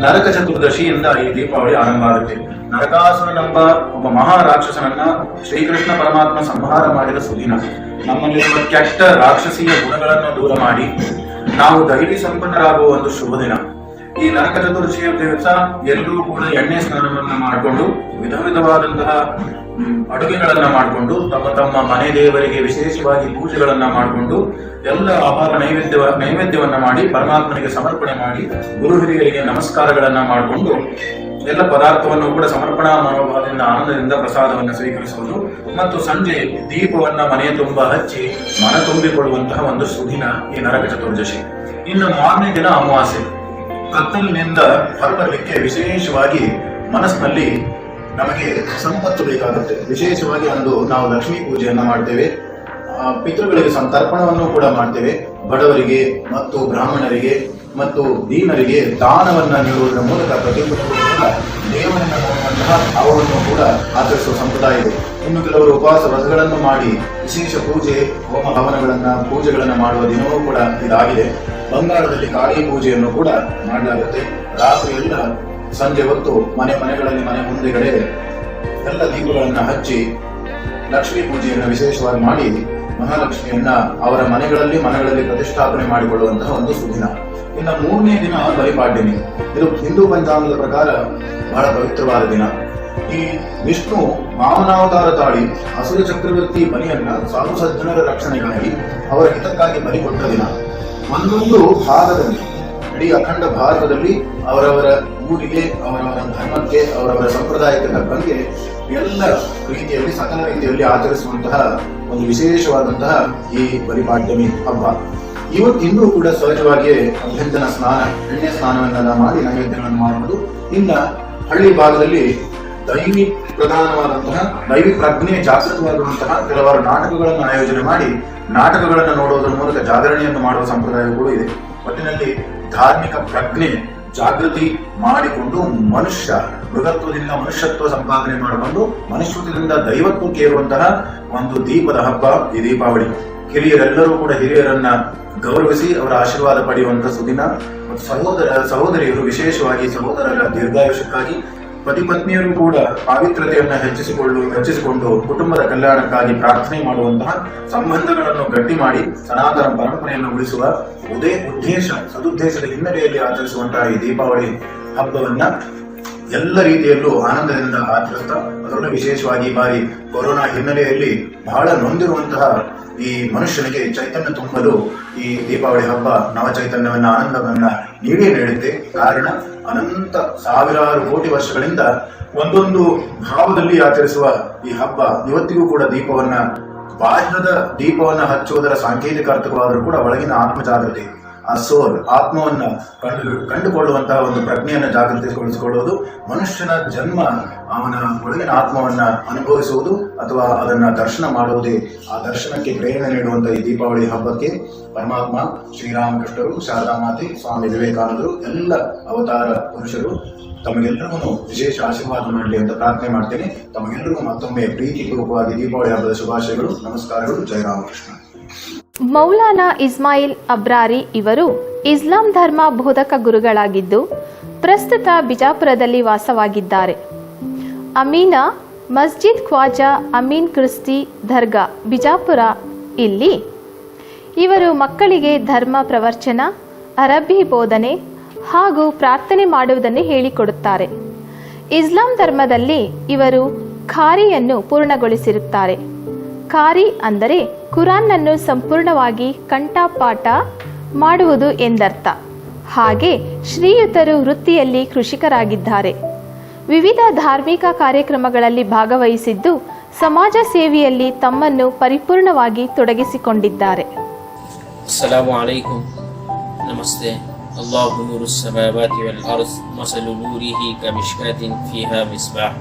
ನರಕ ಚತುರ್ದಶಿಯಿಂದ ಈ ದೀಪಾವಳಿ ಆರಂಭ ಆಗುತ್ತೆ. ನರಕಾಸುರನೆಂಬ ಒಬ್ಬ ಮಹಾರಾಕ್ಷಸನನ್ನ ಶ್ರೀಕೃಷ್ಣ ಪರಮಾತ್ಮ ಸಂಹಾರ ಮಾಡಿದ ಸುದಿನ. ನಮ್ಮಲ್ಲಿರುವ ಕೆಟ್ಟ ರಾಕ್ಷಸೀಯ ಗುಣಗಳನ್ನು ದೂರ ಮಾಡಿ ನಾವು ಧೈರ್ಯ ಸಂಪನ್ನರಾಗುವ ಒಂದು ಶುಭ ದಿನ. ಈ ನರಕ ಚತುರ್ದಶಿಯ ದಿವಸ ಎಲ್ಲರೂ ಕೂಡ ಎಣ್ಣೆ ಸ್ನಾನವನ್ನ ಮಾಡಿಕೊಂಡು ವಿಧ ವಿಧವಾದಂತಹ ಅಡುಗೆಗಳನ್ನ ಮಾಡಿಕೊಂಡು ತಮ್ಮ ತಮ್ಮ ಮನೆ ದೇವರಿಗೆ ವಿಶೇಷವಾಗಿ ಪೂಜೆಗಳನ್ನ ಮಾಡಿಕೊಂಡು ಎಲ್ಲ ಆಹಾರ ನೈವೇದ್ಯವನ್ನ ಮಾಡಿ ಪರಮಾತ್ಮನಿಗೆ ಸಮರ್ಪಣೆ ಮಾಡಿ ಗುರು ಹಿರಿಯರಿಗೆ ನಮಸ್ಕಾರಗಳನ್ನ ಮಾಡಿಕೊಂಡು ಎಲ್ಲ ಪದಾರ್ಥವನ್ನು ಕೂಡ ಸಮರ್ಪಣಾ ಮನೋಭಾವದಿಂದ ಆನಂದದಿಂದ ಪ್ರಸಾದವನ್ನು ಸ್ವೀಕರಿಸುವುದು ಮತ್ತು ಸಂಜೆ ದೀಪವನ್ನ ಮನೆಯ ತುಂಬ ಹಚ್ಚಿ ಮನ ತುಂಬಿಕೊಳ್ಳುವಂತಹ ಒಂದು ಸುದಿನ ಈ ನರಕ ಚತುರ್ದಶಿ. ಇನ್ನು ಮಾರನೇ ದಿನ ಅಮಾವಾಸ್ಯೆ. ಕತ್ತಲಿನಿಂದ ಹೊರಬರಲಿಕ್ಕೆ ವಿಶೇಷವಾಗಿ ಮನಸ್ಸಿನಲ್ಲಿ ನಮಗೆ ಸಂಪತ್ತು ಬೇಕಾಗುತ್ತೆ. ವಿಶೇಷವಾಗಿ ಅಂದು ನಾವು ಲಕ್ಷ್ಮೀ ಪೂಜೆಯನ್ನ ಮಾಡ್ತೇವೆ, ಪಿತೃಗಳಿಗೆ ತರ್ಪಣವನ್ನು ಕೂಡ ಮಾಡ್ತೇವೆ. ಬಡವರಿಗೆ ಮತ್ತು ಬ್ರಾಹ್ಮಣರಿಗೆ ಮತ್ತು ದೀನರಿಗೆ ದಾನವನ್ನ ನೀಡುವುದರ ಮೂಲಕ ಪ್ರತಿಯೊಬ್ಬರು ದೇವರನ್ನ ನೋಡುವಂತಹ ಅವರನ್ನು ಕೂಡ ಆಚರಿಸುವ ಸಂಪ್ರದಾಯ ಇದೆ. ಇನ್ನು ಕೆಲವರು ಉಪವಾಸ ವ್ರತಗಳನ್ನು ಮಾಡಿ ವಿಶೇಷ ಪೂಜೆ, ಹೋಮ ಹವನಗಳನ್ನ ಪೂಜೆಗಳನ್ನ ಮಾಡುವ ದಿನವೂ ಕೂಡ ಇದಾಗಿದೆ. ಬಂಗಾಳದಲ್ಲಿ ಕಾಳಿ ಪೂಜೆಯನ್ನು ಕೂಡ ಮಾಡಲಾಗುತ್ತೆ. ರಾತ್ರಿ ಎಲ್ಲ ಸಂಜೆ ಹೊತ್ತು ಮನೆಗಳಲ್ಲಿ ಮನೆ ಮುಂದೆಗಡೆ ಎಲ್ಲ ದೀಪಗಳನ್ನ ಹಚ್ಚಿ ಲಕ್ಷ್ಮೀ ಪೂಜೆಯನ್ನು ವಿಶೇಷವಾಗಿ ಮಾಡಿ ಮಹಾಲಕ್ಷ್ಮಿಯನ್ನ ಅವರ ಮನೆಗಳಲ್ಲಿ ಪ್ರತಿಷ್ಠಾಪನೆ ಮಾಡಿಕೊಳ್ಳುವಂತಹ ಒಂದು ಸುದಿನ. ಇನ್ನು ಮೂರನೇ ದಿನ ಬಲಿಪಾಡ್ಯಮಿ. ಇದು ಹಿಂದೂ ಪಂಚಾಂಗದ ಪ್ರಕಾರ ಬಹಳ ಪವಿತ್ರವಾದ ದಿನ. ಈ ವಿಷ್ಣು ವಾಮನಾವತಾರ ತಾಳಿ ಅಸುರ ಚಕ್ರವರ್ತಿ ಬಲಿಯನ್ನ ಸಾಧು ಸಜ್ಜನರ ರಕ್ಷಣೆಗಾಗಿ ಅವರ ಹಿತಕ್ಕಾಗಿ ಬಲಿ ಕೊಟ್ಟ ದಿನ. ಒಂದೊಂದು ಭಾಗದಲ್ಲಿ, ಇಡೀ ಅಖಂಡ ಭಾರತದಲ್ಲಿ ಅವರವರ ಊರಿಗೆ, ಅವರವರ ಧರ್ಮಕ್ಕೆ, ಅವರವರ ಸಂಪ್ರದಾಯಕ್ಕೆ ತಕ್ಕಂಗೆ ಎಲ್ಲ ರೀತಿಯಲ್ಲಿ ಸಕಲ ರೀತಿಯಲ್ಲಿ ಆಚರಿಸುವಂತಹ ಒಂದು ವಿಶೇಷವಾದಂತಹ ಈ ಬಲಿಪಾಡ್ಯಮಿ ಹಬ್ಬ. ಇಂದು ಕೂಡ ಸಹಜವಾಗಿಯೇ ಅಭ್ಯಂಜನ ಸ್ನಾನ, ಎಣ್ಣೆ ಸ್ನಾನವನ್ನೆಲ್ಲ ಮಾಡಿ ನೈವೇದ್ಯಗಳನ್ನು ಮಾಡುವುದು. ಇನ್ನ ಹಳ್ಳಿ ಭಾಗದಲ್ಲಿ ದೈವಿ ಪ್ರಧಾನವಾದಂತಹ ದೈವಿ ಪ್ರಜ್ಞೆ ಜಾಗೃತವಾಗುವಂತಹ ಕೆಲವಾರು ನಾಟಕಗಳನ್ನು ಆಯೋಜನೆ ಮಾಡಿ ನಾಟಕಗಳನ್ನು ನೋಡುವುದರ ಮೂಲಕ ಜಾಗರಣೆಯನ್ನು ಮಾಡುವ ಸಂಪ್ರದಾಯ ಕೂಡ ಇದೆ. ಒಟ್ಟಿನಲ್ಲಿ ಧಾರ್ಮಿಕ ಪ್ರಜ್ಞೆ ಜಾಗೃತಿ ಮಾಡಿಕೊಂಡು ಮೃಗತ್ವದಿಂದ ಮನುಷ್ಯತ್ವ ಸಂಪಾದನೆ ಮಾಡಿಕೊಂಡು ಮನುಷ್ಯತ್ವದಿಂದ ದೈವತ್ವಕ್ಕೆ ಇರುವಂತಹ ಒಂದು ದೀಪದ ಹಬ್ಬ ಈ ದೀಪಾವಳಿ. ಹಿರಿಯರೆಲ್ಲರೂ ಕೂಡ ಹಿರಿಯರನ್ನ ಗೌರವಿಸಿ ಅವರ ಆಶೀರ್ವಾದ ಪಡೆಯುವಂತಹ ಸುದಿನ. ಸಹೋದರಿಯರು ವಿಶೇಷವಾಗಿ ಸಹೋದರರ ದೀರ್ಘಾಯುಷ್ಯಕ್ಕಾಗಿ, ಪತಿ ಪತ್ನಿಯರು ಕೂಡ ಪಾವಿತ್ರತೆಯನ್ನ ಹೆಚ್ಚಿಸಿಕೊಂಡು ಕುಟುಂಬದ ಕಲ್ಯಾಣಕ್ಕಾಗಿ ಪ್ರಾರ್ಥನೆ ಮಾಡುವಂತಹ ಸಂಬಂಧಗಳನ್ನು ಗಟ್ಟಿ ಮಾಡಿ ಸನಾತನ ಪರಂಪರೆಯನ್ನು ಉಳಿಸುವ ಸದುದ್ದೇಶದ ಹಿನ್ನೆಲೆಯಲ್ಲಿ ಆಚರಿಸುವಂತಹ ಈ ದೀಪಾವಳಿ ಹಬ್ಬವನ್ನ ಎಲ್ಲ ರೀತಿಯಲ್ಲೂ ಆನಂದದಿಂದ ಆಚರಿಸ್ತಾ, ಅದರಲ್ಲೂ ವಿಶೇಷವಾಗಿ ಈ ಬಾರಿ ಕೊರೋನಾ ಹಿನ್ನೆಲೆಯಲ್ಲಿ ಬಹಳ ನೊಂದಿರುವಂತಹ ಈ ಮನುಷ್ಯನಿಗೆ ಚೈತನ್ಯ ತುಂಬಲು ಈ ದೀಪಾವಳಿ ಹಬ್ಬ ನವ ಚೈತನ್ಯವನ್ನ, ಆನಂದವನ್ನ ನೀಡುತ್ತೆ. ಕಾರಣ ಅನಂತ ಸಾವಿರಾರು ಕೋಟಿ ವರ್ಷಗಳಿಂದ ಒಂದೊಂದು ಭಾವದಲ್ಲಿ ಆಚರಿಸುವ ಈ ಹಬ್ಬ ಇವತ್ತಿಗೂ ಕೂಡ ಬಾಹ್ಯದ ದೀಪವನ್ನ ಹಚ್ಚುವುದರ ಸಾಂಕೇತಿಕ ಅರ್ಥವಾದರೂ ಕೂಡ ಒಳಗಿನ ಆತ್ಮಜಾಗೃತಿ, ಆ ಸೋಲ್, ಆತ್ಮವನ್ನ ಕಂಡುಕೊಳ್ಳುವಂತಹ ಒಂದು ಪ್ರಜ್ಞೆಯನ್ನು ಜಾಗೃತಿಗೊಳಿಸಿಕೊಳ್ಳುವುದು, ಮನುಷ್ಯನ ಜನ್ಮ ಅವನ ಒಳಗಿನ ಆತ್ಮವನ್ನ ಅನುಭವಿಸುವುದು ಅಥವಾ ಅದನ್ನ ದರ್ಶನ ಮಾಡುವುದೇ ಆ ದರ್ಶನಕ್ಕೆ ಪ್ರೇರಣೆ ನೀಡುವಂತಹ ಈ ದೀಪಾವಳಿ ಹಬ್ಬಕ್ಕೆ ಪರಮಾತ್ಮ ಶ್ರೀರಾಮಕೃಷ್ಣರು, ಶಾರದಾ ಮಾತೆ, ಸ್ವಾಮಿ ವಿವೇಕಾನಂದರು, ಎಲ್ಲ ಅವತಾರ ಪುರುಷರು ತಮಗೆಲ್ಲರಿಗೂ ವಿಶೇಷ ಆಶೀರ್ವಾದ ಮಾಡಲಿ ಅಂತ ಪ್ರಾರ್ಥನೆ ಮಾಡ್ತೇನೆ. ತಮಗೆಲ್ಲರಿಗೂ ಮತ್ತೊಮ್ಮೆ ಪ್ರೀತಿಪೂರ್ವಕವಾಗಿ ದೀಪಾವಳಿ ಹಬ್ಬದ ಶುಭಾಶಯಗಳು, ನಮಸ್ಕಾರಗಳು. ಜೈ ರಾಮಕೃಷ್ಣ. ಮೌಲಾನಾ ಇಸ್ಮಾಯಿಲ್ ಅಬ್ರಾರಿ ಇವರು ಇಸ್ಲಾಂ ಧರ್ಮ ಬೋಧಕ ಗುರುಗಳಾಗಿದ್ದು ಪ್ರಸ್ತುತ ಬಿಜಾಪುರದಲ್ಲಿ ವಾಸವಾಗಿದ್ದಾರೆ. ಅಮೀನಾ ಮಸ್ಜಿದ್ ಖ್ವಾಜಾ ಅಮೀನ್ ಕ್ರಿಸ್ತಿ ದರ್ಗಾ ಬಿಜಾಪುರ ಇಲ್ಲಿ ಇವರು ಮಕ್ಕಳಿಗೆ ಧರ್ಮ ಪ್ರವಚನ, ಅರಬ್ಬಿ ಬೋಧನೆ ಹಾಗೂ ಪ್ರಾರ್ಥನೆ ಮಾಡುವುದನ್ನು ಹೇಳಿಕೊಡುತ್ತಾರೆ. ಇಸ್ಲಾಂ ಧರ್ಮದಲ್ಲಿ ಇವರು ಖಾರಿಯನ್ನು ಪೂರ್ಣಗೊಳಿಸಿರುತ್ತಾರೆ. ಖಾರಿ ಅಂದರೆ ಕುರಾನ್ನನ್ನು ಸಂಪೂರ್ಣವಾಗಿ ಕಂಠಪಾಠ ಮಾಡುವುದು ಎಂದರ್ಥ. ಹಾಗೆ ಶ್ರೀಯುತರು ವೃತ್ತಿಯಲ್ಲಿ ಕೃಷಿಕರಾಗಿದ್ದಾರೆ. ವಿವಿಧ ಧಾರ್ಮಿಕ ಕಾರ್ಯಕ್ರಮಗಳಲ್ಲಿ ಭಾಗವಹಿಸಿದ್ದು ಸಮಾಜ ಸೇವೆಯಲ್ಲಿ ತಮ್ಮನ್ನು ಪರಿಪೂರ್ಣವಾಗಿ ತೊಡಗಿಸಿಕೊಂಡಿದ್ದಾರೆ. ಅಸ್ಸಲಾಮು ಅಲೈಕುಂ. ನಮಸ್ತೆ. ಅಲ್ಲಾಹು ನೂರು ಸಮವಾತಿ ವಲ್ ಅರ್ಜ್ ಮಸಲು ನೂರಿಹಿ ಕಮಿಶ್ಕಾತಿನ್ ಫೀಹಾ मिसबाह.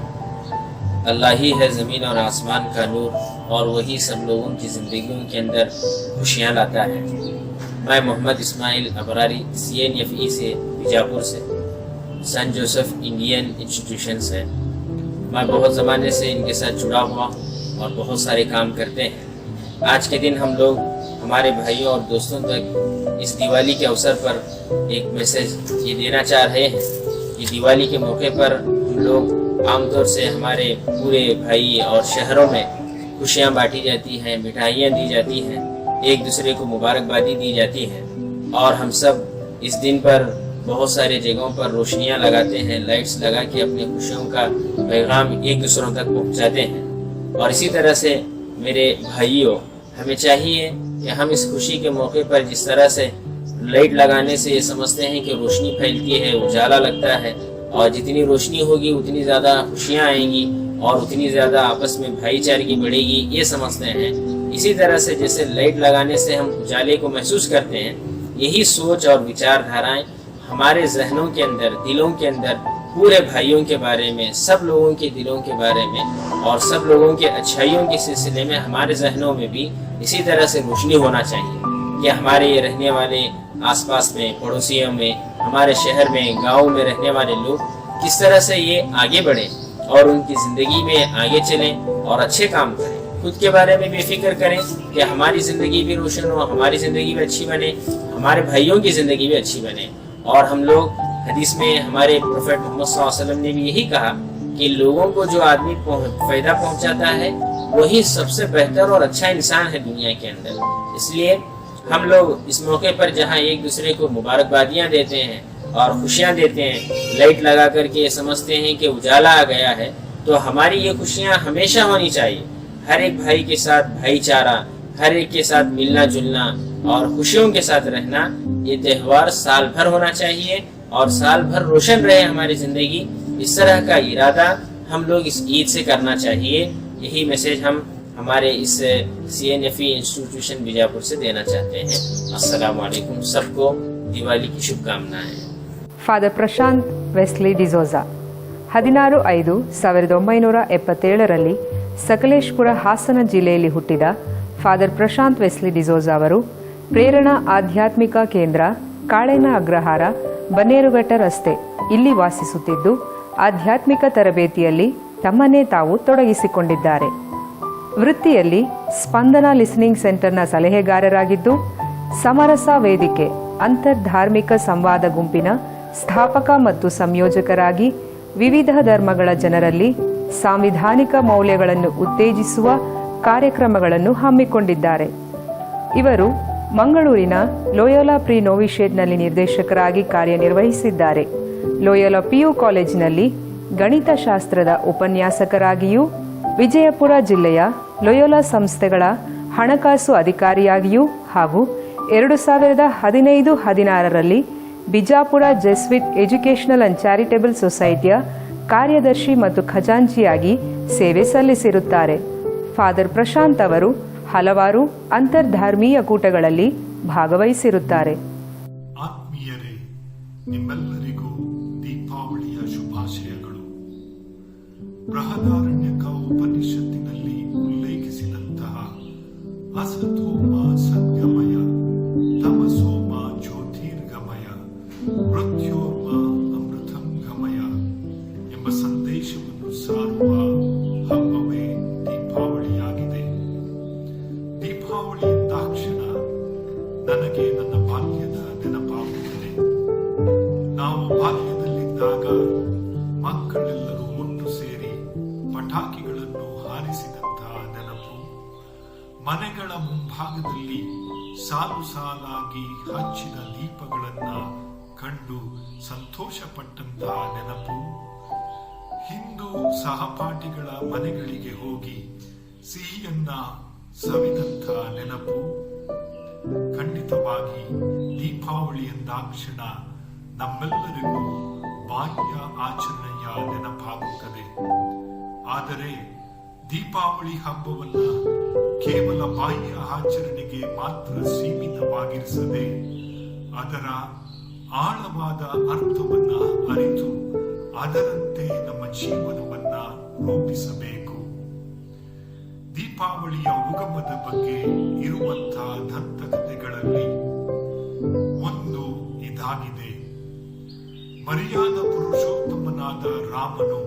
अल्लाह ही है ज़मीन और आसमान का नूर और वही सब लोगों की ज़िंदगियों के अंदर खुशियाँ लाता है. मैं मोहम्मद इस्माइल अबरारी CNFE से बीजापुर से सन जोसेफ इंडियन इंस्टीट्यूशन से मैं बहुत ज़माने से इनके साथ जुड़ा हुआ हूँ और बहुत सारे काम करते हैं. आज के दिन हम लोग हमारे भाइयों और दोस्तों तक इस दिवाली के अवसर पर एक मैसेज ये देना चाह रहे हैं कि दिवाली के मौके पर हम लोग आमतौर से हमारे पूरे भाई और शहरों में खुशियाँ बांटी जाती हैं, मिठाइयाँ दी जाती हैं, एक दूसरे को मुबारकबादी दी जाती है और हम सब इस दिन पर बहुत सारे जगहों पर रोशनियाँ लगाते हैं, लाइट्स लगा के अपनी खुशियों का पैगाम एक दूसरों तक पहुँचाते हैं. और इसी तरह से मेरे भाइयों, हमें चाहिए कि हम इस खुशी के मौके पर जिस तरह से लाइट लगाने से ये समझते हैं कि रोशनी फैलती है, उजाला लगता है और जितनी रोशनी होगी उतनी ज़्यादा खुशियाँ आएंगी और उतनी ज़्यादा आपस में भाईचारगी बढ़ेगी, ये समझते हैं. इसी तरह से जैसे लाइट लगाने से हम उजाले को महसूस करते हैं, यही सोच और विचारधाराएं हमारे जहनों के अंदर, दिलों के अंदर पूरे भाइयों के बारे में, सब लोगों के दिलों के बारे में और सब लोगों के अच्छाइयों के सिलसिले में हमारे जहनों में भी इसी तरह से रोशनी होना चाहिए कि हमारे ये रहने वाले आसपास में, पड़ोसियों में, हमारे शहर में, गाँव में रहने वाले लोग किस तरह से ये आगे बढ़ें और उनकी ज़िंदगी में आगे चलें और अच्छे काम करें. खुद के बारे में बेफिक्र करें कि हमारी ज़िंदगी भी रोशन हो, हमारी ज़िंदगी भी अच्छी बने, हमारे भाइयों की ज़िंदगी भी अच्छी बने. और हम लोग हदीस में हमारे प्रोफेट मोहम्मद सल्लल्लाहु अलैहि वसल्लम ने भी यही कहा कि लोगों को जो आदमी फ़ायदा पहुंचाता है वही सबसे बेहतर और अच्छा इंसान है दुनिया के अंदर. इसलिए हम लोग इस मौके पर जहां एक दूसरे को मुबारकबादियां देते हैं और खुशियां देते हैं, लाइट लगा करके ये समझते हैं कि उजाला आ गया है, तो हमारी ये खुशियां हमेशा होनी चाहिए. हर एक भाई के साथ भाईचारा, हर एक के साथ मिलना जुलना और खुशियों के साथ रहना, ये त्यौहार साल भर होना चाहिए और साल भर रोशन रहे हमारी ज़िंदगी. इस तरह का इरादा हम लोग इस ईद से करना चाहिए. यही मैसेज हम हमारे इस CNFE इंस्टीट्यूशन बीजापुर से देना चाहते हैं. अस्सलाम वालेकुम. सबको दिवाली की शुभकामनाएं. ಫಾದರ್ ಪ್ರಶಾಂತ್ ವೆಸ್ಲಿ ಡಿಸೋಜಾ 16/5/1977 ಸಕಲೇಶ್ಪುರ ಹಾಸನ ಜಿಲ್ಲೆಯಲ್ಲಿ ಹುಟ್ಟಿದ ಫಾದರ್ ಪ್ರಶಾಂತ್ ವೆಸ್ಲಿ ಡಿಸೋಜಾ ಅವರು ಪ್ರೇರಣಾ ಆಧ್ಯಾತ್ಮಿಕ ಕೇಂದ್ರ, ಕಾಳೆನ ಅಗ್ರಹಾರ, ಬನ್ನೇರುಘಟ್ಟ ರಸ್ತೆ ಇಲ್ಲಿ ವಾಸಿಸುತ್ತಿದ್ದು ಆಧ್ಯಾತ್ಮಿಕ ತರಬೇತಿಯಲ್ಲಿ ತಮ್ಮನ್ನೇ ತಾವು ತೊಡಗಿಸಿಕೊಂಡಿದ್ದಾರೆ. ವೃತ್ತಿಯಲ್ಲಿ ಸ್ಪಂದನ ಲಿಸನಿಂಗ್ ಸೆಂಟರ್ನ ಸಲಹೆಗಾರರಾಗಿದ್ದು ಸಮರಸ ವೇದಿಕೆ ಅಂತರ್ಧಾರ್ಮಿಕ ಸಂವಾದ ಗುಂಪಿನ ಸ್ಥಾಪಕ ಮತ್ತು ಸಂಯೋಜಕರಾಗಿ ವಿವಿಧ ಧರ್ಮಗಳ ಜನರಲ್ಲಿ ಸಾಂವಿಧಾನಿಕ ಮೌಲ್ಯಗಳನ್ನು ಉತ್ತೇಜಿಸುವ ಕಾರ್ಯಕ್ರಮಗಳನ್ನು ಹಮ್ಮಿಕೊಂಡಿದ್ದಾರೆ. ಇವರು ಮಂಗಳೂರಿನ ಲೋಯೋಲಾ ಪ್ರಿ ನೋವಿಶೇಟ್ನಲ್ಲಿ ನಿರ್ದೇಶಕರಾಗಿ ಕಾರ್ಯನಿರ್ವಹಿಸಿದ್ದಾರೆ. ಲೋಯೋಲಾ PU ಕಾಲೇಜಿನಲ್ಲಿ ಗಣಿತಶಾಸ್ತ್ರದ ಉಪನ್ಯಾಸಕರಾಗಿಯೂ ವಿಜಯಪುರ ಜಿಲ್ಲೆಯ ಲೋಯೋಲಾ ಸಂಸ್ಥೆಗಳ ಹಣಕಾಸು ಅಧಿಕಾರಿಯಾಗಿಯೂ ಹಾಗೂ 2015-16ರಲ್ಲಿ Bijapur Jesuit educational and charitable ಸೊಸೈಟಿಯ ಕಾರ್ಯದರ್ಶಿ ಮತ್ತು ಖಜಾಂಚಿಯಾಗಿ ಸೇವೆ ಸಲ್ಲಿಸಿರುತ್ತಾರೆ. ಫಾದರ್ ಪ್ರಶಾಂತ್ ಅವರು ಹಲವಾರು ಅಂತರ್ಧಾರ್ಮೀಯ ಕೂಟಗಳಲ್ಲಿ ಭಾಗವಹಿಸಿರುತ್ತಾರೆ. ಆತ್ಮೀಯರೇ, ನಿಮ್ಮೆಲ್ಲರಿಗೂ ದೀಪಾವಳಿಯ ಶುಭಾಶಯಗಳು. ಬೃಹದಾರಣ್ಯಕ ಉಪನಿಷತ್ತಿನಲ್ಲಿ ಉಲ್ಲೇಖಿಸಿದಂತಹ ಅಸತೋಮ ಸದ್ಗಮಯ, ತಮಸೋಮ ಜ್ಯೋತಿರ್ಗಮಯ, ಮೃತ್ಯೋರ್ಮ ಅಮೃತಂ ಗಮಯ ಎಂಬ ಸಂದೇಶವನ್ನು ಸಾರುವ ಹಬ್ಬವೇ ದೀಪಾವಳಿಯಾಗಿದೆ. ದೀಪಾವಳಿ ಎಂದಾಕ್ಷಣ ನನಗೆ ನನ್ನ ಬಾಲ್ಯದ ನೆನಪಾಗುತ್ತದೆ. ನಾವು ಬಾಲ್ಯದಲ್ಲಿದ್ದಾಗ ಮಕ್ಕಳೆಲ್ಲರೂ ಒಟ್ಟು ಸೇರಿ ಪಟಾಕಿಗಳನ್ನು ಹಾರಿಸಿದಂತಹ ನೆನಪು, ಮನೆಗಳ ಮುಂಭಾಗದಲ್ಲಿ ಸಾಲು ಸಾಲಾಗಿ ಹಚ್ಚಿದ ದೀಪಗಳನ್ನ ಕಂಡು ಸಂತೋಷಪಟ್ಟಂತಹ ನೆನಪು, ಹಿಂದೂ ಸಹಪಾಠಿಗಳ ಮನೆಗಳಿಗೆ ಹೋಗಿ ಸಿಹಿಯನ್ನ ಸವಿದಂಥ ನೆನಪು. ಖಂಡಿತವಾಗಿ ದೀಪಾವಳಿ ಎಂದಾಕ್ಷಣ ನಮ್ಮೆಲ್ಲರಿಗೂ ಬಾಹ್ಯ ಆಚರಣೆಯ ನೆನಪಾಗುತ್ತದೆ. ಆದರೆ ದೀಪಾವಳಿ ಹಬ್ಬವನ್ನ ಕೇವಲ ಬಾಹ್ಯ ಆಚರಣೆಗೆ ಮಾತ್ರ ಸೀಮಿತವಾಗಿರಿಸದೆ ಅದರ ಆಳವಾದ ಅರ್ಥವನ್ನ ಅರಿತು ಅದರಂತೆ ನಮ್ಮ ಜೀವನವನ್ನ ರೂಪಿಸಬೇಕು. ದೀಪಾವಳಿಯ ಉಗಮದ ಬಗ್ಗೆ ಇರುವಂತಹ ದಂತಕಥೆಗಳಲ್ಲಿ ಒಂದು ಇದಾಗಿದೆ. ಮರ್ಯಾದ ಪುರುಷೋತ್ತಮನಾದ ರಾಮನು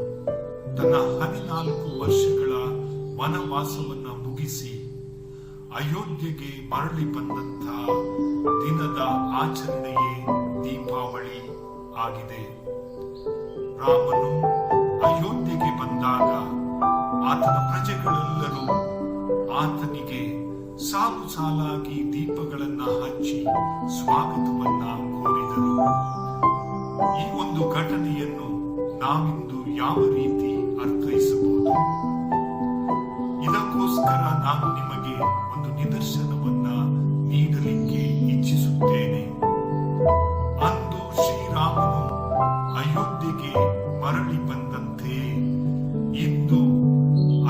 ತನ್ನ 14 ವರ್ಷಗಳ ವನವಾಸವನ್ನ ಮುಗಿಸಿ ಅಯೋಧ್ಯೆಗೆ ಮರಳಿ ಬಂದಂತಹ ದಿನದ ಆಚರಣೆಯೇ ದೀಪಾವಳಿ ಆಗಿದೆ. ರಾಮನು ಅಯೋಧ್ಯೆಗೆ ಬಂದಾಗ ಆತನ ಪ್ರಜೆಗಳೆಲ್ಲರೂ ಆತನಿಗೆ ಸಾಲು ಸಾಲಾಗಿ ದೀಪಗಳನ್ನ ಹಚ್ಚಿ ಸ್ವಾಗತವನ್ನ ಕೋರಿದರು. ಈ ಒಂದು ಘಟನೆಯನ್ನು ನಾವಿಂದು ಯಾವ ರೀತಿ ಅರ್ಥೈಸಬಹುದು? ಇದಕ್ಕೋಸ್ಕರ ನಾನು ನಿಮಗೆ ಒಂದು ನಿದರ್ಶನವನ್ನ ನೀಡಲಿಕ್ಕೆ ಇಚ್ಛಿಸುತ್ತೇನೆ. ಅಂದು ಶ್ರೀರಾಮನು ಅಯೋಧ್ಯೆಗೆ ಮರಳಿ ಬಂದಂತೆಯೇ ಇಂದು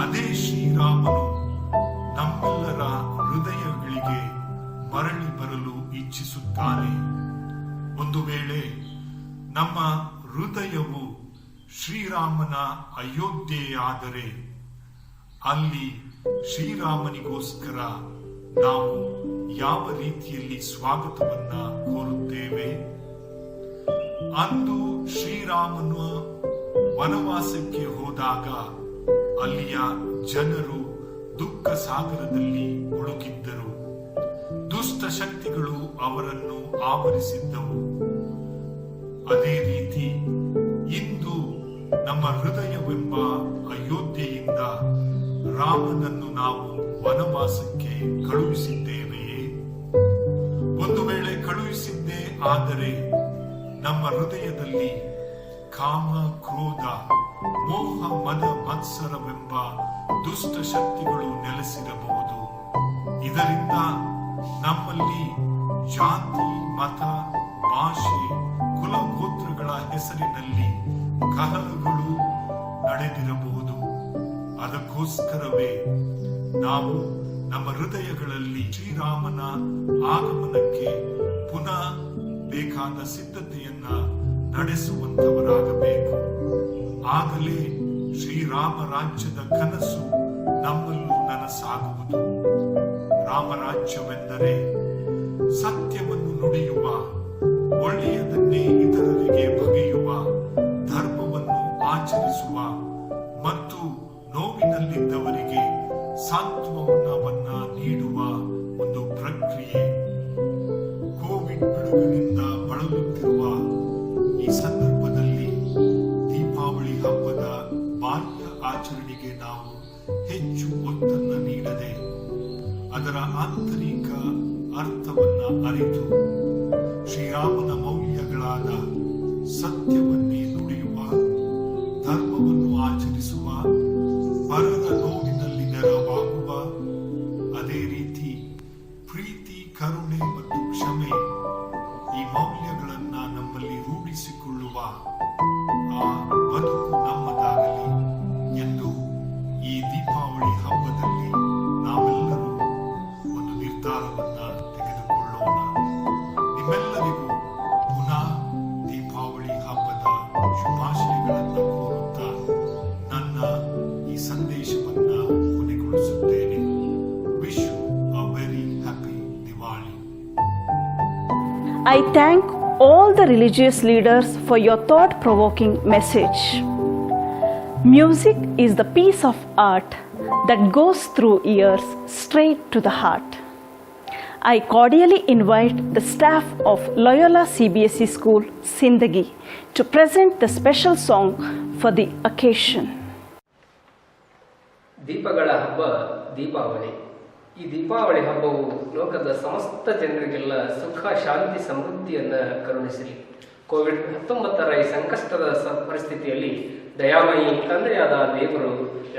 ಅದೇ ಶ್ರೀರಾಮನು ನಮ್ಮೆಲ್ಲರ ಹೃದಯಗಳಿಗೆ ಮರಳಿ ಬರಲು ಇಚ್ಛಿಸುತ್ತಾನೆ. ಒಂದು ವೇಳೆ ನಮ್ಮ ಹೃದಯವು ಶ್ರೀರಾಮನ ಅಯೋಧ್ಯೆಯಾದರೆ ಅಲ್ಲಿ ಶ್ರೀರಾಮನಿಗೋಸ್ಕರ ನಾವು ಯಾವ ರೀತಿಯಲ್ಲಿ ಸ್ವಾಗತವನ್ನ ಕೋರುತ್ತೇವೆ? ಅಂದು ಶ್ರೀರಾಮನು ವನವಾಸಕ್ಕೆ ಹೋದಾಗ ಅಲ್ಲಿಯ ಜನರು ದುಃಖ ಸಾಗರದಲ್ಲಿ ಮುಳುಗಿದ್ದರು. ದುಷ್ಟ ಶಕ್ತಿಗಳು ಅವರನ್ನು ಆವರಿಸಿದ್ದವು. ಅದೇ ರೀತಿ ಇಂದು ನಮ್ಮ ಹೃದಯವೆಂಬ ಅಯೋಧ್ಯೆಯಿಂದ ರಾಮನನ್ನು ನಾವು ವನವಾಸಕ್ಕೆ ಕಳುಹಿಸಿದ್ದೇವೆಯೇ? ಒಂದು ವೇಳೆ ಕಳುಹಿಸಿದ್ದೇ ಆದರೆ ನಮ್ಮ ಹೃದಯದಲ್ಲಿ ಕಾಮ, ಕ್ರೋಧ, ಮೋಹ, ಮದ, ಮತ್ಸರವೆಂಬ ದುಷ್ಟ ಶಕ್ತಿಗಳು ನೆಲೆಸಿರಬಹುದು. ಇದರಿಂದ ನಮ್ಮಲ್ಲಿ ಜಾತಿ, ಮತ, ಭಾಷೆ, ಕುಲ, ಗೋತ್ರಗಳ ಹೆಸರಿನಲ್ಲಿ ಕಲಹಗಳು ನಡೆದಿರಬಹುದು. ಅದಕ್ಕೋಸ್ಕರವೇ ನಾವು ನಮ್ಮ ಹೃದಯಗಳಲ್ಲಿ ಶ್ರೀರಾಮನ ಆಗಮನಕ್ಕೆ ಪುನಃ ಬೇಕಾದ ಸಿದ್ಧತೆಯನ್ನ ನಡೆಸುವಂತವರಾಗಬೇಕು. ಆಗಲೇ ಶ್ರೀರಾಮ ರಾಜ್ಯದ ಕನಸು ನಮ್ಮಲ್ಲೂ ನನಸಾಗುವುದು. ರಾಮರಾಜ್ಯವೆಂದರೆ ಸತ್ಯವನ್ನು ನುಡಿಯುವ, ಒಳ್ಳೆಯದನ್ನೇ ಇತರರಿಗೆ ಬಗೆಯುವ, ಧರ್ಮವನ್ನು ಆಚರಿಸುವ ಮತ್ತು ನೋವಿನಲ್ಲಿದ್ದವರಿಗೆ ಸಾಂತ್ವನವನ್ನ ನೀಡುವ ಒಂದು ಪ್ರಕ್ರಿಯೆ. ಕೋವಿಡ್ ಪಿಡುಗಿನಿಂದ ಬಳಲುತ್ತಿರುವ ಈ ಸಂದರ್ಭದಲ್ಲಿ ದೀಪಾವಳಿ ಹಬ್ಬದ ಬಾಹ್ಯ ಆಚರಣೆಗೆ ನಾವು ಹೆಚ್ಚು ಒತ್ತನ್ನ ನೀಡದೆ ಅದರ ಆಂತರಿಕ ಅರ್ಥವನ್ನ ಅರಿತು ಶ್ರೀರಾಮನ ಮೌಲ್ಯಗಳಾದ ಸತ್ಯವನ್ನೇ ನುಡಿಯುವ, ಧರ್ಮವನ್ನು ಆಚರಿಸುವ, ಪರರ ನೋವಿನಲ್ಲಿ ನೆರವಾಗುವ, ಅದೇ ರೀತಿ ಪ್ರೀತಿ, ಕರುಣೆ ಮತ್ತು ಕ್ಷಮೆ ಈ ಮೌಲ್ಯಗಳನ್ನ ನಮ್ಮಲ್ಲಿ ರೂಢಿಸಿಕೊಳ್ಳುವ ಆ ಬದುಕು ನಮ್ಮದಾಗಲಿ ಎಂದು ಈ ದೀಪಾವಳಿ ಹಬ್ಬದಲ್ಲಿ ನಾವೆಲ್ಲರೂ ಒಂದು ನಿರ್ಧಾರವನ್ನ ತೆಗೆದುಕೊಳ್ಳೋಣ. ನಿಮ್ಮೆಲ್ಲರಿಗೂ ಪುನಃ ದೀಪಾವಳಿ ಹಬ್ಬದ ಶುಭಾಶಯಗಳನ್ನು ಕೋರುತ್ತಾ ನನ್ನ ಈ ಸಂದೇಶವನ್ನ ಕೊನೆಗೊಳಿಸುತ್ತೇನೆ. Wish you a very happy Diwali. I thank all the religious leaders for your thought-provoking message. Music is the piece of art that goes through ears straight to the heart. I cordially invite the staff of Loyola CBSE School, Sindagi, to present the special song for the occasion. ದೀಪಗಳ ಹಬ್ಬ ದೀಪಾವಳಿ. ಈ ದೀಪಾವಳಿ ಹಬ್ಬವು ಲೋಕದ ಸಮಸ್ತ ಜನರಿಗೆಲ್ಲ ಸುಖ, ಶಾಂತಿ, ಸಮೃದ್ಧಿಯನ್ನು ಕರುಣಿಸಲಿ. ಕೋವಿಡ್-19 ಈ ಸಂಕಷ್ಟದ ಪರಿಸ್ಥಿತಿಯಲ್ಲಿ ದಯಾಮಯಿ ತಂದೆಯಾದ ದೇವರು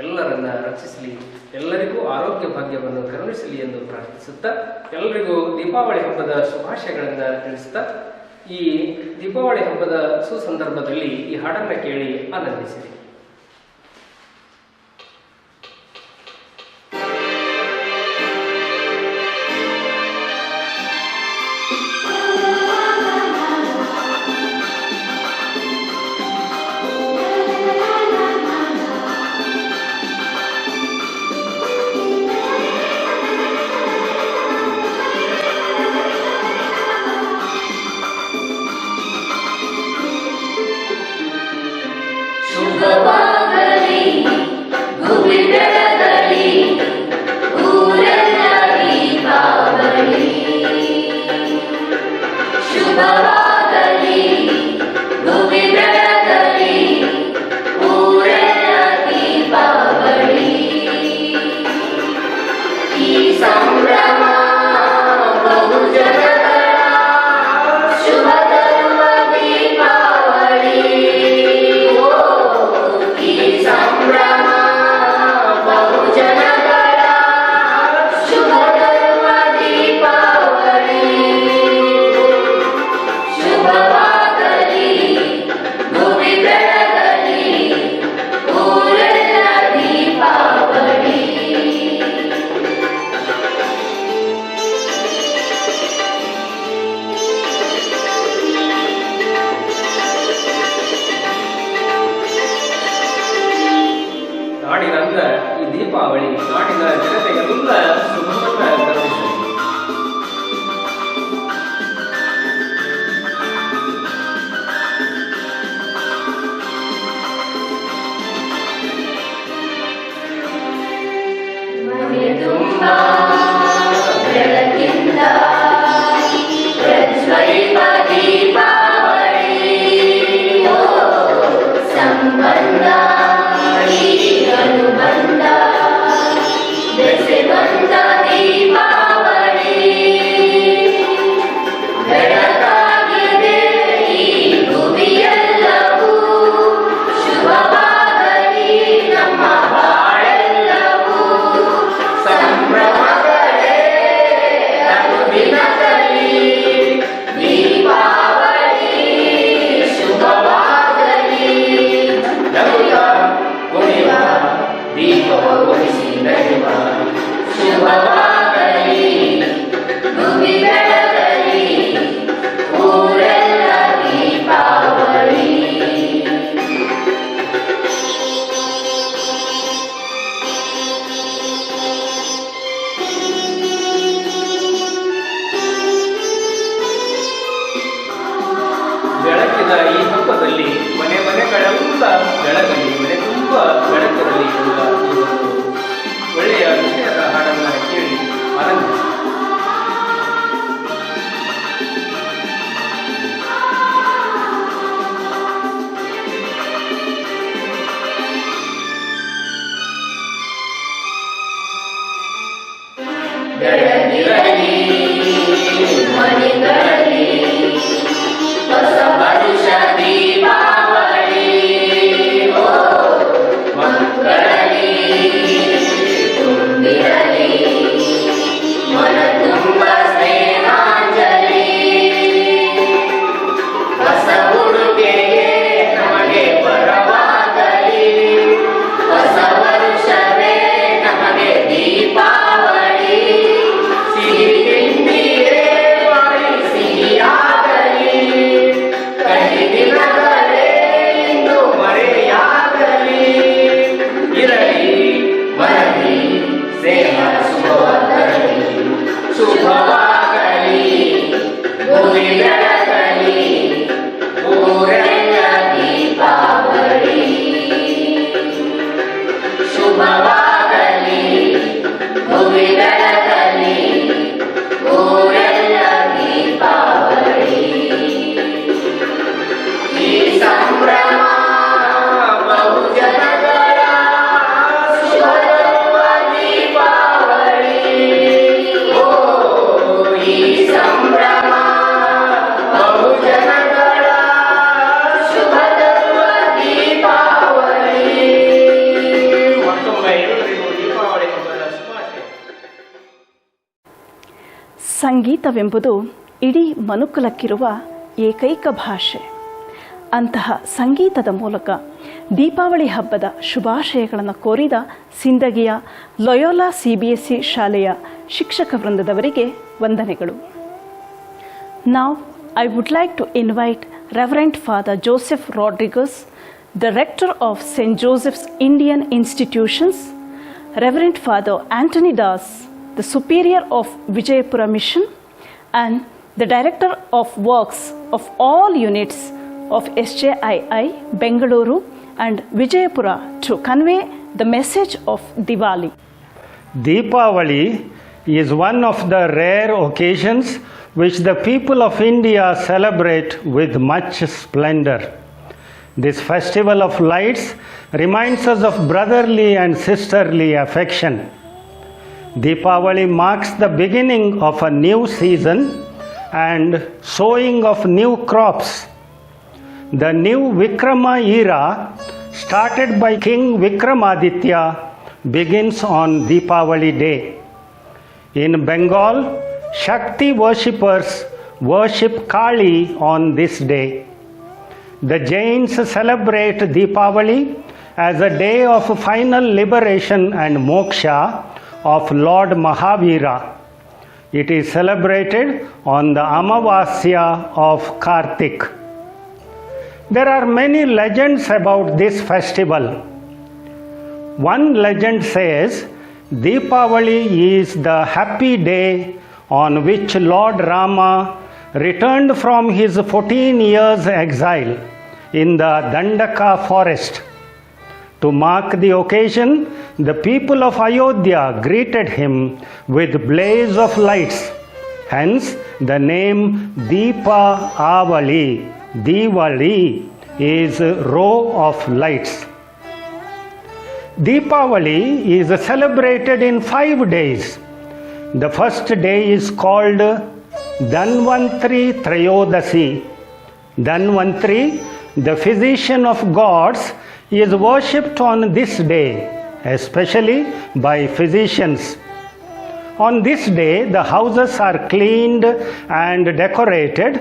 ಎಲ್ಲರನ್ನ ರಕ್ಷಿಸಲಿ, ಎಲ್ಲರಿಗೂ ಆರೋಗ್ಯ ಭಾಗ್ಯವನ್ನು ಕರುಣಿಸಲಿ ಎಂದು ಪ್ರಾರ್ಥಿಸುತ್ತಾ ಎಲ್ಲರಿಗೂ ದೀಪಾವಳಿ ಹಬ್ಬದ ಶುಭಾಶಯಗಳನ್ನು ತಿಳಿಸುತ್ತಾ ಈ ದೀಪಾವಳಿ ಹಬ್ಬದ ಸುಸಂದರ್ಭದಲ್ಲಿ ಈ ಹಾಡನ್ನು ಕೇಳಿ ಆನಂದಿಸಿರಿ. ಶುಭವಾಗಲಿ ಭೂಮಿ ಬೆಳಗಲಿ ಊರೆಲ್ಲ ದೀಪಾವಳಿ. ಶುಭವಾಗಲಿ ಭೂಮಿ ಬೆಳಗಲಿ ಊರೆಲ್ಲ ದೀಪಾವಳಿ. ಈ ಸಂಭ್ರಮ ಬಹು ಜನಗಳ ಶುಭ ತರುವ ದೀಪಾವಳಿ. ಸಂಭ್ರಮ ಬಹು ಜನಗಳ ಶುಭ ತರುವ ದೀಪಾವಳಿ. ಶುಭವಾಗಲಿ ಭೂಮಿ ಬೆಳಗಲಿ ಊರೆಲ್ಲ ದೀಪಾವಳಿ. ನಾಡಿನಂದ ಈ ದೀಪಾವಳಿ ನಾಡಿನ ಜನತೆಗೆಲ್ಲ ಶುಭವನ್ನ ಕರುಣಿಸಲಿ. ಮನೆ ತುಂಬ ಬೆಳಕಿಂದ ಪ್ರಜ್ವಲಿತ ದೀಪಾವಳಿ. ಸಂಬಂಧ ಅನುಬಂಧ ಸಂಗೀತವೆಂಬುದು ಇಡೀ ಮನುಕುಲಕ್ಕಿರುವ ಏಕೈಕ ಭಾಷೆ. ಅಂತಹ ಸಂಗೀತದ ಮೂಲಕ ದೀಪಾವಳಿ ಹಬ್ಬದ ಶುಭಾಶಯಗಳನ್ನು ಕೋರಿದ ಸಿಂದಗಿಯ ಲೊಯೋಲಾ CBSE ಶಾಲೆಯ ಶಿಕ್ಷಕ ವೃಂದದವರಿಗೆ ವಂದನೆಗಳು. Now I would like to invite Reverend Father Joseph Rodriguez, the rector of St. Joseph's Indian Institutions, Reverend Father Anthony Das, the superior of Vijayapura Mission, and the director of works of all units of SJII, Bengaluru and Vijayapura to convey the message of Diwali. Deepavali is one of the rare occasions which the people of India celebrate with much splendor. This festival of lights reminds us of brotherly and sisterly affection. Deepavali marks the beginning of a new season and sowing of new crops. The new Vikrama era, started by King Vikramaditya, begins on Deepavali day. In Bengal, Shakti worshippers worship Kali on this day. The Jains celebrate Deepavali as a day of final liberation and moksha of Lord Mahavira. It is celebrated on the Amavasya of Kartik. There are many legends about this festival. One legend says Deepavali is the happy day on which Lord Rama returned from his 14 years exile in the Dandaka forest. To mark the occasion, the people of Ayodhya greeted him with blaze of lights. Hence, the name Deepa Avali, Diwali, is row of lights. Deepavali is celebrated in 5 days. The first day is called Dhanvantri Trayodasi. Dhanvantri, the physician of gods, is worshipped on this day, especially by physicians. On this day, the houses are cleaned and decorated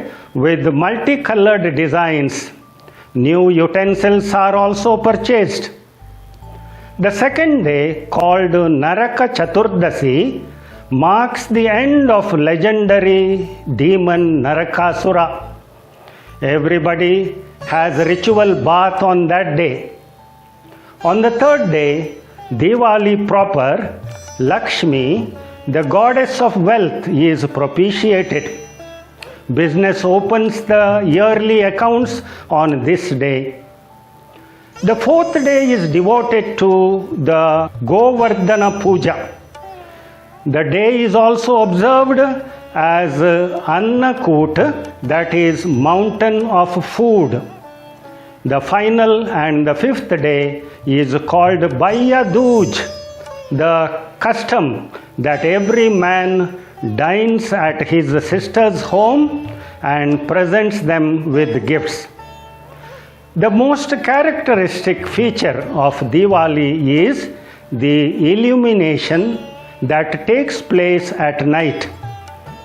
with multicolored designs. New utensils are also purchased. The second day, called Naraka Chaturdasi, marks the end of legendary demon Narakasura. Everybody has a ritual bath on that day. On the third day, Diwali proper, Lakshmi, the goddess of wealth, is propitiated. Business opens the yearly accounts on this day. The fourth day is devoted to the Govardhana Puja. The day is also observed as Annakut, that is mountain of food. The final and the fifth day is called Bhaiya Dooj, the custom that every man dines at his sister's home and presents them with gifts. The most characteristic feature of Diwali is the illumination that takes place at night.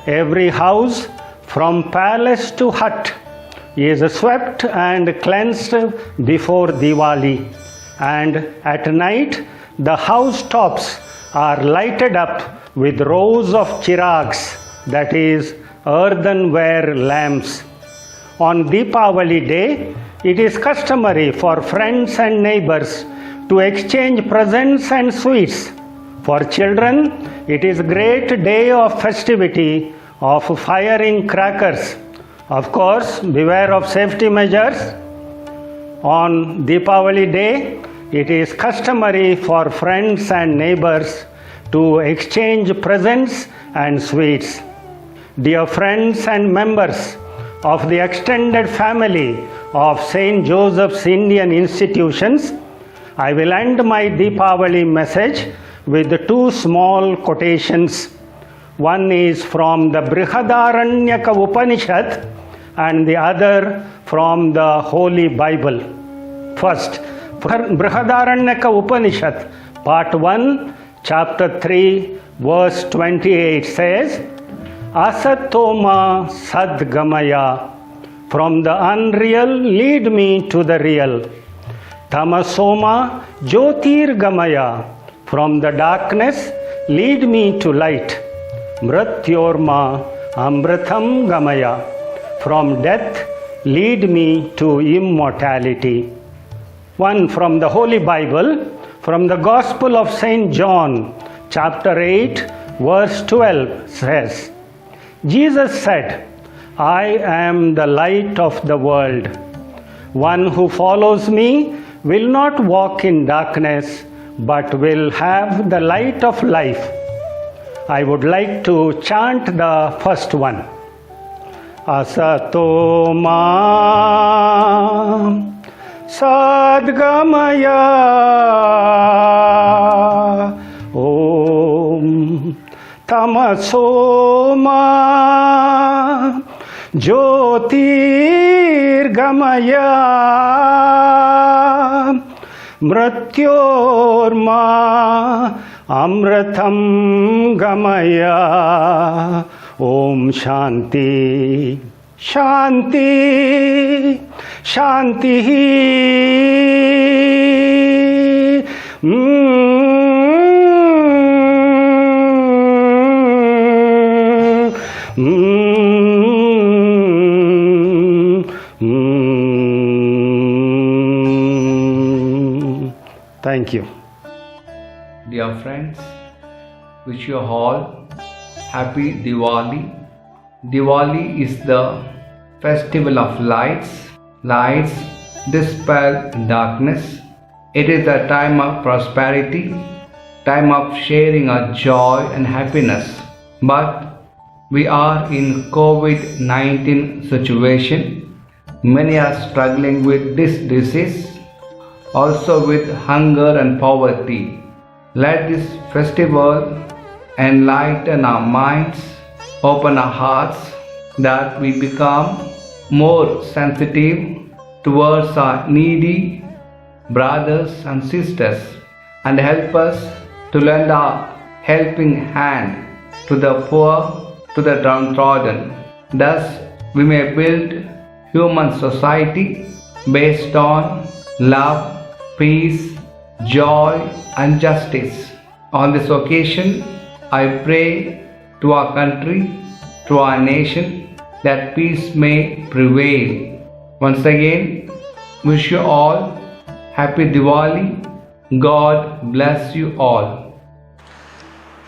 Every house, from palace to hut, is swept and cleansed before Diwali, and at night the house tops are lighted up with rows of chirags, that is earthenware lamps. On Deepavali day, it is customary for friends and neighbors to exchange presents and sweets. For children, it is a great day of festivity of firing crackers. Of course, beware of safety measures. On Deepavali day, it is customary for friends and neighbors to exchange presents and sweets. Dear friends and members of the extended family of St. Joseph's Indian Institutions, I will end my Deepavali message with 2 small quotations. One is from the Brihadaranyaka Upanishad and the other from the Holy Bible. First, Brihadaranyaka Upanishad, part 1, chapter 3, verse 28 says, Asatoma Sadgamaya. From the unreal, lead me to the real. Tamasoma Jyotirgamaya. From the darkness, lead me to light. Mrityorma Amritam Gamaya. From death, lead me to immortality. One from the Holy Bible, from the Gospel of St. John, chapter 8, verse 12 says, Jesus said, I am the light of the world. One who follows me will not walk in darkness, but will have the light of life. I would like to chant the first one. Asatoma Sadgamaya Om Tamasoma Jyotirgamaya Mrityorma Amritam Gamaya. Om Shanti Shanti Shanti. Thank you. Dear friends, wish you all happy Diwali. Diwali is the festival of lights. Lights dispel darkness. It is a time of prosperity, time of sharing our joy and happiness. But we are in COVID-19 situation. Many are struggling with this disease, also with hunger and poverty. Let this festival enlighten our minds, open our hearts, that we become more sensitive towards our needy brothers and sisters, and help us to lend our helping hand to the poor, to the downtrodden. Thus, we may build human society based on love, peace, joy, and justice. On this occasion, I pray to our country, to our nation, that peace may prevail. Once again, wish you all happy Diwali. God bless you all.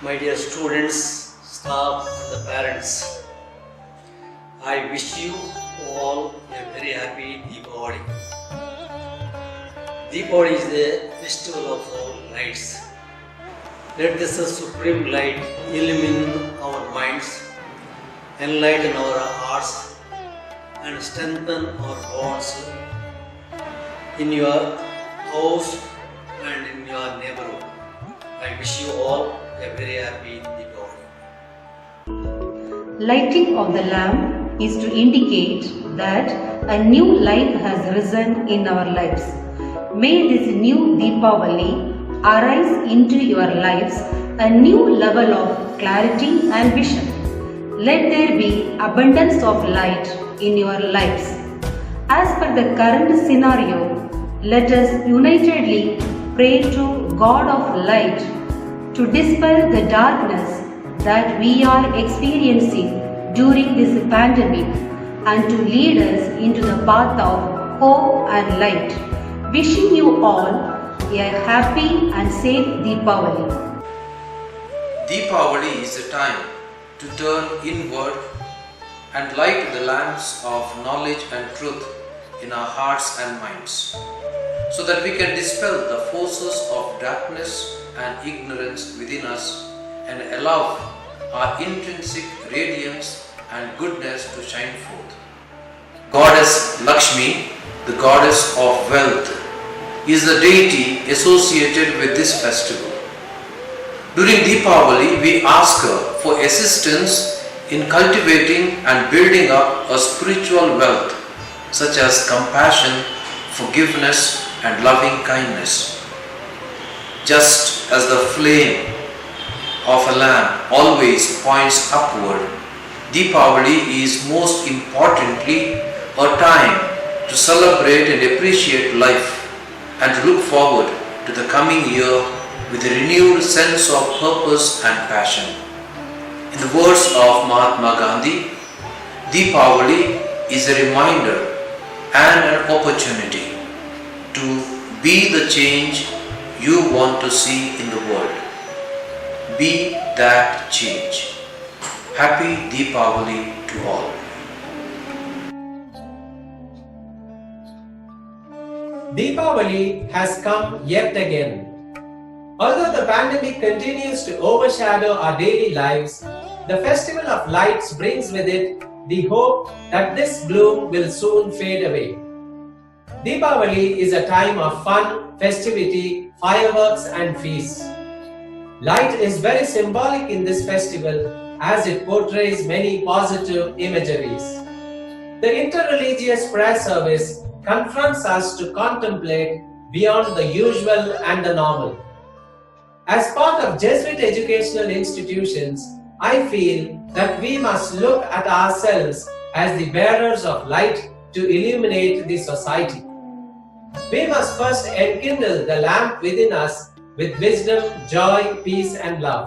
My dear students, staff and the parents, I wish you all a very happy Deepavali. Deepavali is the festival of all lights. Let this supreme light illumine our minds, enlighten our hearts, and strengthen our bonds in your house and in your neighborhood. I wish you all a very happy Deepavali. Lighting of the lamp is to indicate that a new life has risen in our lives. May this new Deepavali arise into your lives a new level of clarity and vision. Let there be abundance of light in your lives. As per the current scenario, let us unitedly pray to God of light to dispel the darkness that we are experiencing during this pandemic and to lead us into the path of hope and light. Wishing you all a happy and safe Deepavali. Deepavali is a time to turn inward and light the lamps of knowledge and truth in our hearts and minds, so that we can dispel the forces of darkness and ignorance within us and allow our intrinsic radiance and goodness to shine forth. Goddess Lakshmi, the goddess of wealth, is the deity associated with this festival. During Deepavali, we ask her for assistance in cultivating and building up a spiritual wealth such as compassion, forgiveness, and loving kindness. Just as the flame of a lamp always points upward, Deepavali is most importantly a time to celebrate and appreciate life and to look forward to the coming year with a renewed sense of purpose and passion. In the words of Mahatma Gandhi, Deepavali is a reminder and an opportunity to be the change you want to see in the world. Be that change. Happy Deepavali to all. Deepavali has come yet again. Although the pandemic continues to overshadow our daily lives, the Festival of Lights brings with it the hope that this gloom will soon fade away. Deepavali is a time of fun, festivity, fireworks and feasts. Light is very symbolic in this festival as it portrays many positive imageries. The interreligious prayer service confronts us to contemplate beyond the usual and the normal. As part of Jesuit educational institutions, I feel that we must look at ourselves as the bearers of light to illuminate the society. We must first enkindle the lamp within us with wisdom, joy, peace and love.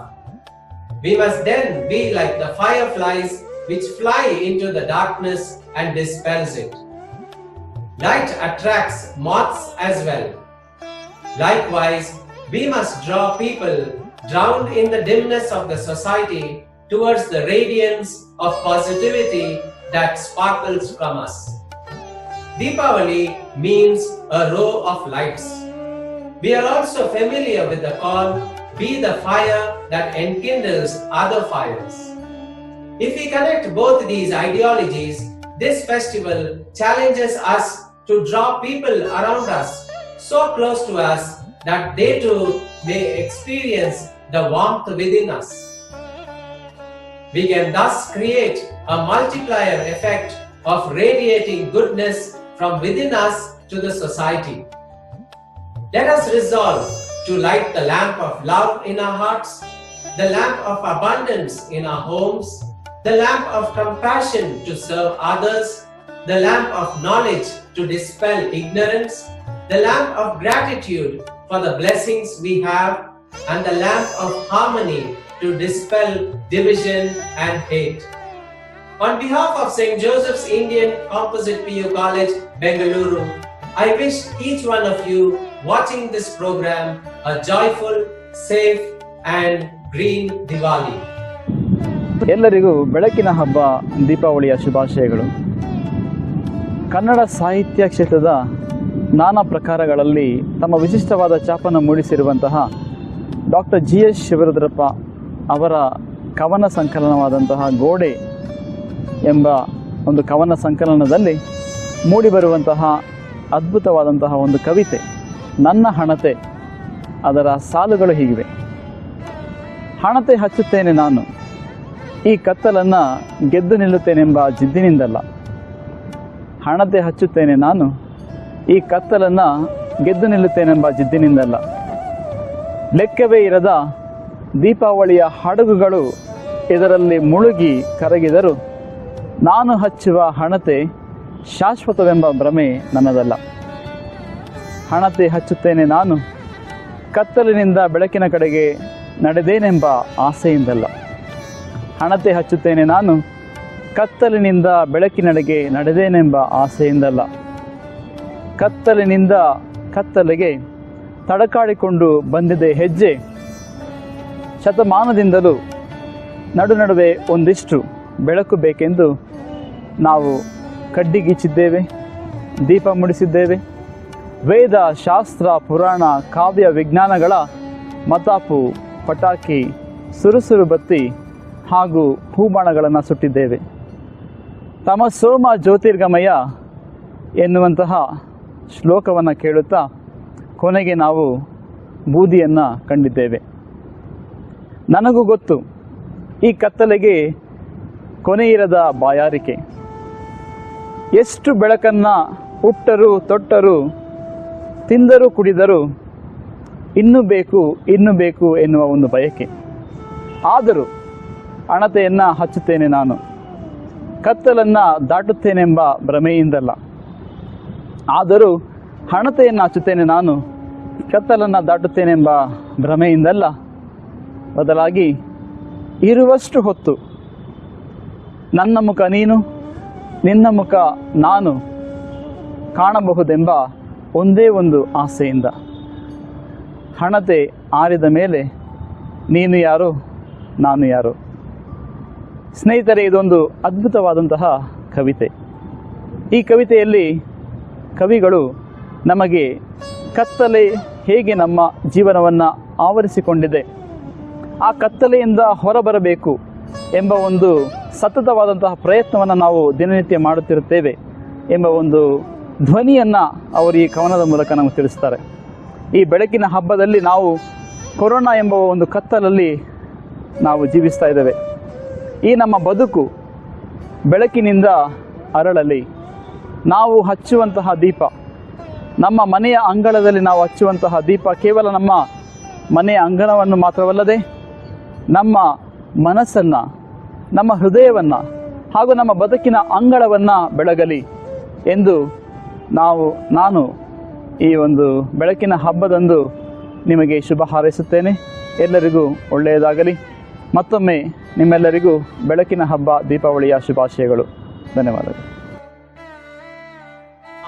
We must then be like the fireflies which fly into the darkness and dispels it. Light attracts moths as well. Likewise, we must draw people drowned in the dimness of the society towards the radiance of positivity that sparkles from us. Deepavali means a row of lights. We are also familiar with the call, "Be the fire that enkindles other fires." If we connect both these ideologies, this festival challenges us to draw people around us so close to us that they too may experience the warmth within us. We can thus create a multiplier effect of radiating goodness from within us to the society. Let us resolve to light the lamp of love in our hearts, the lamp of abundance in our homes, the lamp of compassion to serve others, the lamp of knowledge to dispel ignorance, the lamp of gratitude for the blessings we have, and the lamp of harmony to dispel division and hate. On behalf of St. Joseph's Indian Composite PU College, Bengaluru, I wish each one of you watching this program a joyful, safe and green Diwali. ಎಲ್ಲರಿಗೂ ಬೆಳಕಿನ ಹಬ್ಬ ದೀಪಾವಳಿಯ ಶುಭಾಶಯಗಳು. ಕನ್ನಡ ಸಾಹಿತ್ಯ ಕ್ಷೇತ್ರದ ನಾನಾ ಪ್ರಕಾರಗಳಲ್ಲಿ ತಮ್ಮ ವಿಶಿಷ್ಟವಾದ ಛಾಪನ್ನು ಮೂಡಿಸಿರುವಂತಹ ಡಾಕ್ಟರ್ GS ಶಿವರುದ್ರಪ್ಪ ಅವರ ಕವನ ಸಂಕಲನವಾದಂತಹ ಗೋಡೆ ಎಂಬ ಒಂದು ಕವನ ಸಂಕಲನದಲ್ಲಿ ಮೂಡಿಬರುವಂತಹ ಅದ್ಭುತವಾದಂತಹ ಒಂದು ಕವಿತೆ ನನ್ನ ಹಣತೆ. ಅದರ ಸಾಲುಗಳು ಹೀಗಿವೆ. ಹಣತೆ ಹಚ್ಚುತ್ತೇನೆ ನಾನು, ಈ ಕತ್ತಲನ್ನು ಗೆದ್ದು ನಿಲ್ಲುತ್ತೇನೆಂಬ ಜಿದ್ದಿನಿಂದಲ್ಲ. ಹಣತೆ ಹಚ್ಚುತ್ತೇನೆ ನಾನು, ಈ ಕತ್ತಲನ್ನು ಗೆದ್ದು ನಿಲ್ಲುತ್ತೇನೆಂಬ ಜಿದ್ದಿನಿಂದಲ್ಲ. ಲೆಕ್ಕವೇ ಇರದ ದೀಪಾವಳಿಯ ಹಡಗುಗಳು ಇದರಲ್ಲಿ ಮುಳುಗಿ ಕರಗಿದರು, ನಾನು ಹಚ್ಚುವ ಹಣತೆ ಶಾಶ್ವತವೆಂಬ ಭ್ರಮೆ ನನ್ನದಲ್ಲ. ಹಣತೆ ಹಚ್ಚುತ್ತೇನೆ ನಾನು, ಕತ್ತಲಿನಿಂದ ಬೆಳಕಿನ ಕಡೆಗೆ ನಡೆದೇನೆಂಬ ಆಸೆಯಿಂದಲ್ಲ. ಹಣತೆ ಹಚ್ಚುತ್ತೇನೆ ನಾನು, ಕತ್ತಲಿನಿಂದ ಬೆಳಕಿನೆಡೆಗೆ ನಡೆದೇನೆಂಬ ಆಸೆಯಿಂದಲ್ಲ. ಕತ್ತಲಿನಿಂದ ಕತ್ತಲೆಗೆ ತಡಕಾಡಿಕೊಂಡು ಬಂದಿದೆ ಹೆಜ್ಜೆ, ಶತಮಾನದಿಂದಲೂ ನಡುವೆ ಒಂದಿಷ್ಟು ಬೆಳಕು ಬೇಕೆಂದು ನಾವು ಕಡ್ಡಿಗೀಚಿದ್ದೇವೆ, ದೀಪ ಮುಡಿಸಿದ್ದೇವೆ. ವೇದ, ಶಾಸ್ತ್ರ, ಪುರಾಣ, ಕಾವ್ಯ, ವಿಜ್ಞಾನಗಳ ಮತಾಪು, ಪಟಾಕಿ, ಸುರುಸುರು ಬತ್ತಿ ಹಾಗೂ ಹೂಬಾಣಗಳನ್ನು ಸುಟ್ಟಿದ್ದೇವೆ. ತಮಸೋಮ ಜ್ಯೋತಿರ್ಗಮಯ ಎನ್ನುವಂತಹ ಶ್ಲೋಕವನ್ನು ಕೇಳುತ್ತಾ ಕೊನೆಗೆ ನಾವು ಬೂದಿಯನ್ನು ಕಂಡಿದ್ದೇವೆ. ನನಗೂ ಗೊತ್ತು ಈ ಕತ್ತಲೆಗೆ ಕೊನೆಯಿರದ ಬಾಯಾರಿಕೆ. ಎಷ್ಟು ಬೆಳಕನ್ನು ಉಟ್ಟರೂ ತೊಟ್ಟರೂ ತಿಂದರೂ ಕುಡಿದರೂ ಇನ್ನೂ ಬೇಕು ಇನ್ನೂ ಬೇಕು ಎನ್ನುವ ಒಂದು ಬಯಕೆ. ಆದರೂ ಹಣತೆಯನ್ನು ಹಚ್ಚುತ್ತೇನೆ ನಾನು, ಕತ್ತಲನ್ನು ದಾಟುತ್ತೇನೆಂಬ ಭ್ರಮೆಯಿಂದಲ್ಲ. ಆದರೂ ಹಣತೆಯನ್ನು ಹಚ್ಚುತ್ತೇನೆ ನಾನು, ಕತ್ತಲನ್ನು ದಾಟುತ್ತೇನೆಂಬ ಭ್ರಮೆಯಿಂದಲ್ಲ. ಬದಲಾಗಿ ಇರುವಷ್ಟು ಹೊತ್ತು ನನ್ನ ಮುಖ ನೀನು, ನಿನ್ನ ಮುಖ ನಾನು ಕಾಣಬಹುದೆಂಬ ಒಂದೇ ಒಂದು ಆಸೆಯಿಂದ. ಹಣತೆ ಆರಿದ ಮೇಲೆ ನೀನು ಯಾರು, ನಾನು ಯಾರು. ಸ್ನೇಹಿತರೆ, ಇದೊಂದು ಅದ್ಭುತವಾದಂತಹ ಕವಿತೆ. ಈ ಕವಿತೆಯಲ್ಲಿ ಕವಿಗಳು ನಮಗೆ ಕತ್ತಲೆ ಹೇಗೆ ನಮ್ಮ ಜೀವನವನ್ನು ಆವರಿಸಿಕೊಂಡಿದೆ, ಆ ಕತ್ತಲೆಯಿಂದ ಹೊರಬರಬೇಕು ಎಂಬ ಒಂದು ಸತತವಾದಂತಹ ಪ್ರಯತ್ನವನ್ನು ನಾವು ದಿನನಿತ್ಯ ಮಾಡುತ್ತಿರುತ್ತೇವೆ ಎಂಬ ಒಂದು ಧ್ವನಿಯನ್ನು ಅವರು ಈ ಕವನದ ಮೂಲಕ ನಮಗೆ ತಿಳಿಸ್ತಾರೆ. ಈ ಬೆಳಕಿನ ಹಬ್ಬದಲ್ಲಿ ನಾವು ಕೊರೋನಾ ಎಂಬ ಒಂದು ಕತ್ತಲಲ್ಲಿ ನಾವು ಜೀವಿಸ್ತಾ ಇದ್ದೇವೆ. ಈ ನಮ್ಮ ಬದುಕು ಬೆಳಕಿನಿಂದ ಅರಳಲಿ. ನಾವು ಹಚ್ಚುವಂತಹ ದೀಪ, ನಮ್ಮ ಮನೆಯ ಅಂಗಳದಲ್ಲಿ ನಾವು ಹಚ್ಚುವಂತಹ ದೀಪ ಕೇವಲ ನಮ್ಮ ಮನೆಯ ಅಂಗಣವನ್ನು ಮಾತ್ರವಲ್ಲದೆ ನಮ್ಮ ಮನಸ್ಸನ್ನು, ನಮ್ಮ ಹೃದಯವನ್ನು ಹಾಗೂ ನಮ್ಮ ಬದುಕಿನ ಅಂಗಳವನ್ನು ಬೆಳಗಲಿ ಎಂದು ನಾನು ಈ ಒಂದು ಬೆಳಕಿನ ಹಬ್ಬದಂದು ನಿಮಗೆ ಶುಭ ಹಾರೈಸುತ್ತೇನೆ. ಎಲ್ಲರಿಗೂ ಒಳ್ಳೆಯದಾಗಲಿ. ಮತ್ತೊಮ್ಮೆ ನಿಮ್ಮೆಲ್ಲರಿಗೂ ಬೆಳಕಿನ ಹಬ್ಬ ದೀಪಾವಳಿಯ ಶುಭಾಶಯಗಳು. ಧನ್ಯವಾದಗಳು.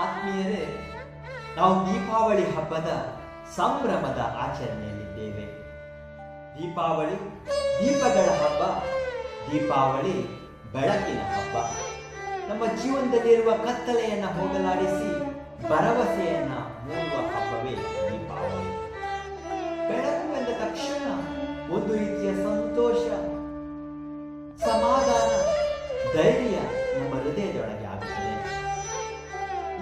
ಆತ್ಮೀಯರೇ, ನಾವು ದೀಪಾವಳಿ ಹಬ್ಬದ ಸಂಭ್ರಮದ ಆಚರಣೆಯಲ್ಲಿದ್ದೇವೆ. ದೀಪಾವಳಿ ದೀಪಗಳ ಹಬ್ಬ, ದೀಪಾವಳಿ ಬೆಳಕಿನ ಹಬ್ಬ. ನಮ್ಮ ಜೀವನದಲ್ಲಿರುವ ಕತ್ತಲೆಯನ್ನು ಹೋಗಲಾಡಿಸಿ ಭರವಸೆಯನ್ನ ಮೂಡುವ ಹಬ್ಬವೇ ದೀಪಾವಳಿ. ಬೆಳಕು ಎಂದ ತಕ್ಷಣ ಒಂದು ರೀತಿಯ ಸಂತೋಷ, ಸಮಾಧಾನ, ಧೈರ್ಯ ನಮ್ಮ ಹೃದಯದೊಳಗೆ ಆಗುತ್ತದೆ.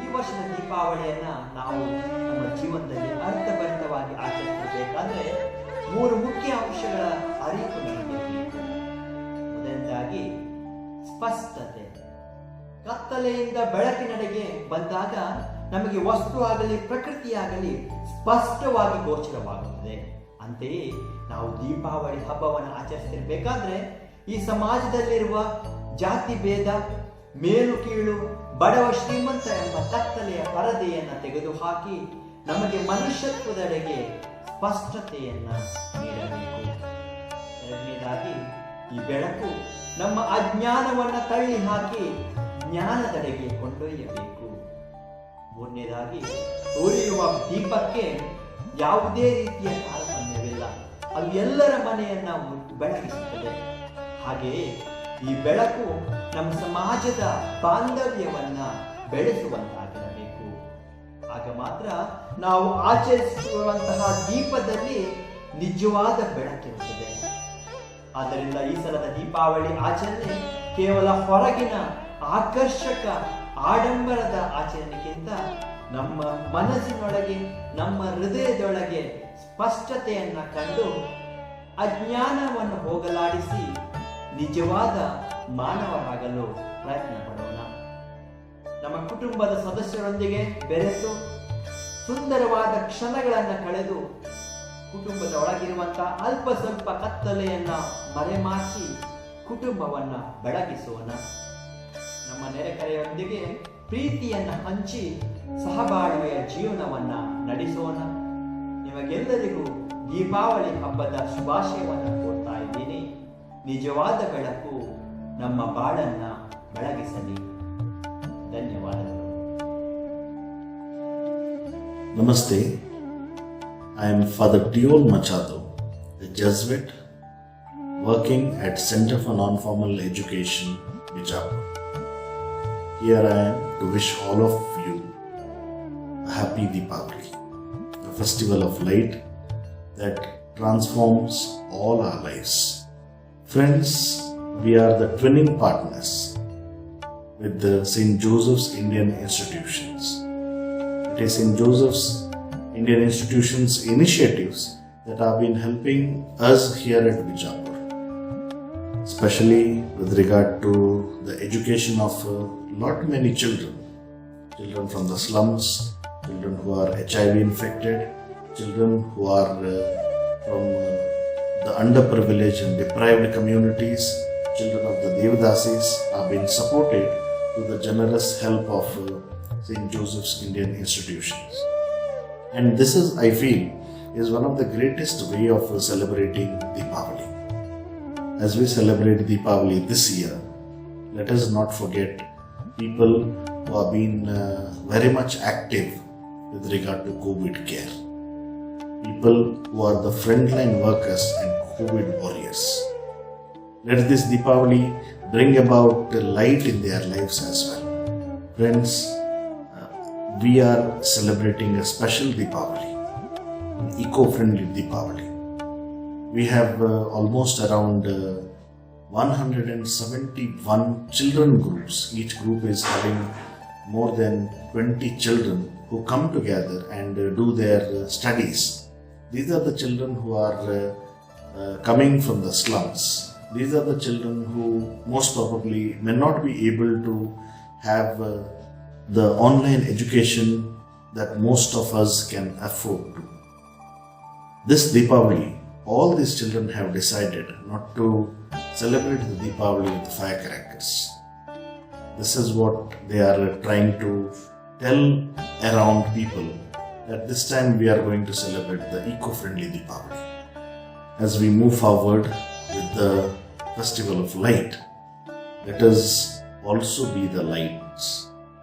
ಈ ವರ್ಷದ ದೀಪಾವಳಿಯನ್ನ ನಾವು ನಮ್ಮ ಜೀವನದಲ್ಲಿ ಅರ್ಥಭರಿತವಾಗಿ ಆಚರಿಸಬೇಕಾದ್ರೆ 3 ಮುಖ್ಯ ಅಂಶಗಳ ಅರಿವು ನಮಗೆ ಬೇಕು. ಮೊದಲನೇದಾಗಿ ಸ್ಪಷ್ಟತೆ. ಕತ್ತಲೆಯಿಂದ ಬೆಳಕಿನೆಡೆಗೆ ಬಂದಾಗ ನಮಗೆ ವಸ್ತು ಆಗಲಿ ಪ್ರಕೃತಿಯಾಗಲಿ ಸ್ಪಷ್ಟವಾಗಿ ಗೋಚರವಾಗುತ್ತದೆ. ಅಂತೆಯೇ ನಾವು ದೀಪಾವಳಿ ಹಬ್ಬವನ್ನು ಆಚರಿಸಬೇಕಾದ್ರೆ ಈ ಸಮಾಜದಲ್ಲಿರುವ ಜಾತಿ ಭೇದ, ಮೇಲು ಕೀಳು, ಬಡವ ಶ್ರೀಮಂತ ಎಂಬ ಕತ್ತಲೆಯ ಪರದೆಯನ್ನು ತೆಗೆದುಹಾಕಿ ನಮಗೆ ಮನುಷ್ಯತ್ವದೆಡೆಗೆ ಸ್ಪಷ್ಟತೆಯನ್ನ ನೀಡಬೇಕು. ಎರಡನೇದಾಗಿ ಈ ಬೆಳಕು ನಮ್ಮ ಅಜ್ಞಾನವನ್ನು ತಳ್ಳಿ ಹಾಕಿ ಜ್ಞಾನದೆಡೆಗೆ ಕೊಂಡೊಯ್ಯಬೇಕು. ಮೂರನೇದಾಗಿ ಉರಿಯುವ ದೀಪಕ್ಕೆ ಯಾವುದೇ ರೀತಿಯ ತಾರತಮ್ಯವಿಲ್ಲ, ಅದು ಎಲ್ಲರ ಮನೆಯನ್ನ ಬೆಳಗಿಸುತ್ತದೆ. ಹಾಗೆಯೇ ಈ ಬೆಳಕು ನಮ್ಮ ಸಮಾಜದ ಬಾಂಧವ್ಯವನ್ನ ಬೆಳೆಸುವಂತಾಗಿರಬೇಕು. ಆಗ ಮಾತ್ರ ನಾವು ಆಚರಿಸುವಂತಹ ದೀಪದಲ್ಲಿ ನಿಜವಾದ ಬೆಳಕಿರುತ್ತದೆ. ಆದ್ದರಿಂದ ಈ ಸಲದ ದೀಪಾವಳಿ ಆಚರಣೆ ಕೇವಲ ಹೊರಗಿನ ಆಕರ್ಷಕ ಆಡಂಬರದ ಆಚರಣೆಗಿಂತ ನಮ್ಮ ಮನಸ್ಸಿನೊಳಗೆ, ನಮ್ಮ ಹೃದಯದೊಳಗೆ ಸ್ಪಷ್ಟತೆಯನ್ನ ಕಂಡು ಅಜ್ಞಾನವನ್ನು ಹೋಗಲಾಡಿಸಿ ನಿಜವಾದ ಮಾನವರಾಗಲು ಪ್ರಯತ್ನ ಪಡೋಣ. ನಮ್ಮ ಕುಟುಂಬದ ಸದಸ್ಯರೊಂದಿಗೆ ಬೆರೆತು ಸುಂದರವಾದ ಕ್ಷಣಗಳನ್ನು ಕಳೆದು ಕುಟುಂಬದ ಒಳಗಿರುವಂತಹ ಅಲ್ಪ ಸ್ವಲ್ಪ ಕತ್ತಲೆಯನ್ನ ಮರೆಮಾಚಿ ಕುಟುಂಬವನ್ನ ಬೆಳಗಿಸೋಣ. ನಮ್ಮ ನೆರೆಕರೆಯೊಂದಿಗೆ ಪ್ರೀತಿಯನ್ನ ಹಂಚಿ ಸಹಬಾಳ್ವೆಯ ಜೀವನವನ್ನ ನಡೆಸೋಣ. ನಿಮಗೆಲ್ಲರಿಗೂ ದೀಪಾವಳಿ ಹಬ್ಬದ ಶುಭಾಶಯವನ್ನು ಕೋರ್ತಾ ಇದ್ದೀನಿ. ನಿಜವಾದ ಬೆಳಕು ನಮ್ಮ ಬಾಳನ್ನ ಬೆಳಗಿಸಲಿ. ಧನ್ಯವಾದಗಳು. Namaste. I am Father Diol Machado, a Jesuit working at Center for Non-Formal Education, Bijapur. Here I am to wish all of you a happy Deepavali, a festival of light that transforms all our lives. Friends, we are the twinning partners with the St. Joseph's Indian Institutions. It is St. Joseph's Indian Institutions initiatives that have been helping us here at Bijapur, especially with regard to the education of many children from the slums, children who are HIV infected, children who are from the underprivileged and deprived communities, children of the Devadasis are being supported through the generous help of St. Joseph's Indian institutions. And this is, I feel, is one of the greatest way of celebrating Deepavali. As we celebrate Deepavali this year, let us not forget people who have been very much active with regard to COVID care. People who are the frontline workers and COVID warriors. Let this Deepavali bring about light in their lives as well. Friends, we are celebrating a special Deepavali, an eco-friendly Deepavali. We have almost around 171 children groups. Each group is having more than 20 children who come together and do their studies. These are the children who are coming from the slums. These are the children who most probably may not be able to have the online education that most of us can afford to. This Deepavali, all these children have decided not to celebrate the Deepavali with firecrackers. This is what they are trying to tell around people, that this time we are going to celebrate the eco-friendly Deepavali. As we move forward with the festival of light, let us also be the lights.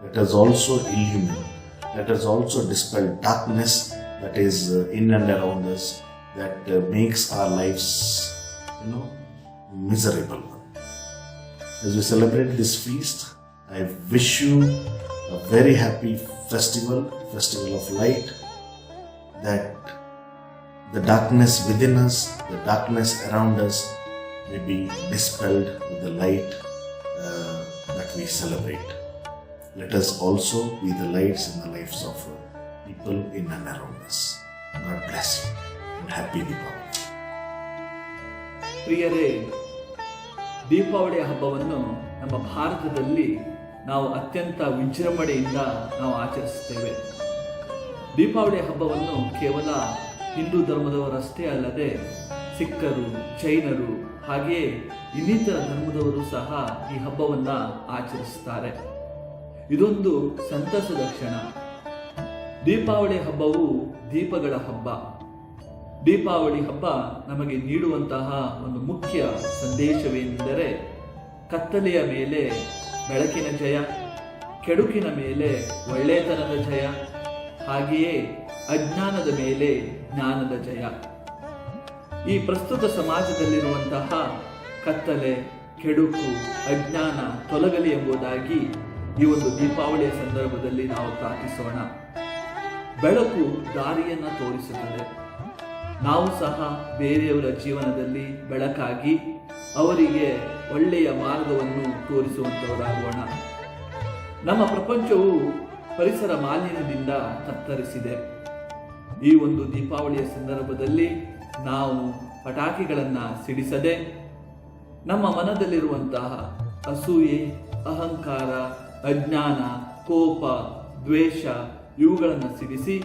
Let us also illumine. Let us also dispel darkness that is in and around us, that makes our lives, miserable. As we celebrate this feast, I wish you a very happy festival of light, that the darkness within us, the darkness around us may be dispelled with the light that we celebrate. Let us also be the lights in the lives of people in and around us. God bless you and happy Deepavali. ಪ್ರಿಯರೇ, ದೀಪಾವಳಿಯ ಹಬ್ಬವನ್ನು ನಮ್ಮ ಭಾರತದಲ್ಲಿ ನಾವು ಅತ್ಯಂತ ವಿಜೃಂಭಣೆಯಿಂದ ನಾವು ಆಚರಿಸುತ್ತೇವೆ. ದೀಪಾವಳಿಯ ಹಬ್ಬವನ್ನು ಕೇವಲ ಹಿಂದೂ ಧರ್ಮದವರಷ್ಟೇ ಅಲ್ಲದೆ ಸಿಖ್ಖರು, ಜೈನರು ಹಾಗೆಯೇ ಇನ್ನಿತರ ಧರ್ಮದವರು ಸಹ ಈ ಹಬ್ಬವನ್ನು ಆಚರಿಸುತ್ತಾರೆ. ಇದೊಂದು ಸಂತಸದ ಕ್ಷಣ. ದೀಪಾವಳಿ ಹಬ್ಬವು ದೀಪಗಳ ಹಬ್ಬ. ದೀಪಾವಳಿ ಹಬ್ಬ ನಮಗೆ ನೀಡುವಂತಹ ಒಂದು ಮುಖ್ಯ ಸಂದೇಶವೇನೆಂದರೆ, ಕತ್ತಲೆಯ ಮೇಲೆ ಬೆಳಕಿನ ಜಯ, ಕೆಡುಕಿನ ಮೇಲೆ ಒಳ್ಳೆಯತನದ ಜಯ, ಹಾಗೆಯೇ ಅಜ್ಞಾನದ ಮೇಲೆ ಜ್ಞಾನದ ಜಯ. ಈ ಪ್ರಸ್ತುತ ಸಮಾಜದಲ್ಲಿರುವಂತಹ ಕತ್ತಲೆ, ಕೆಡುಕು, ಅಜ್ಞಾನ ತೊಲಗಲಿ ಎಂಬುದಾಗಿ ಈ ಒಂದು ದೀಪಾವಳಿಯ ಸಂದರ್ಭದಲ್ಲಿ ನಾವು ಪ್ರಾರ್ಥಿಸೋಣ. ಬೆಳಕು ದಾರಿಯನ್ನು ತೋರಿಸುತ್ತದೆ. ನಾವು ಸಹ ಬೇರೆಯವರ ಜೀವನದಲ್ಲಿ ಬೆಳಕಾಗಿ ಅವರಿಗೆ ಒಳ್ಳೆಯ ಮಾರ್ಗವನ್ನು ತೋರಿಸುವಂಥವರಾಗೋಣ. ನಮ್ಮ ಪ್ರಪಂಚವು ಪರಿಸರ ಮಾಲಿನ್ಯದಿಂದ ತತ್ತರಿಸಿದೆ. ಈ ಒಂದು ದೀಪಾವಳಿಯ ಸಂದರ್ಭದಲ್ಲಿ ನಾವು ಪಟಾಕಿಗಳನ್ನು ಸಿಡಿಸದೆ ನಮ್ಮ ಮನದಲ್ಲಿರುವಂತಹ ಅಸೂಯೆ, ಅಹಂಕಾರ, ಅಜ್ಞಾನ, ಕೋಪ, ದ್ವೇಷ ಇವುಗಳನ್ನು ಸಿಡಿಸಿ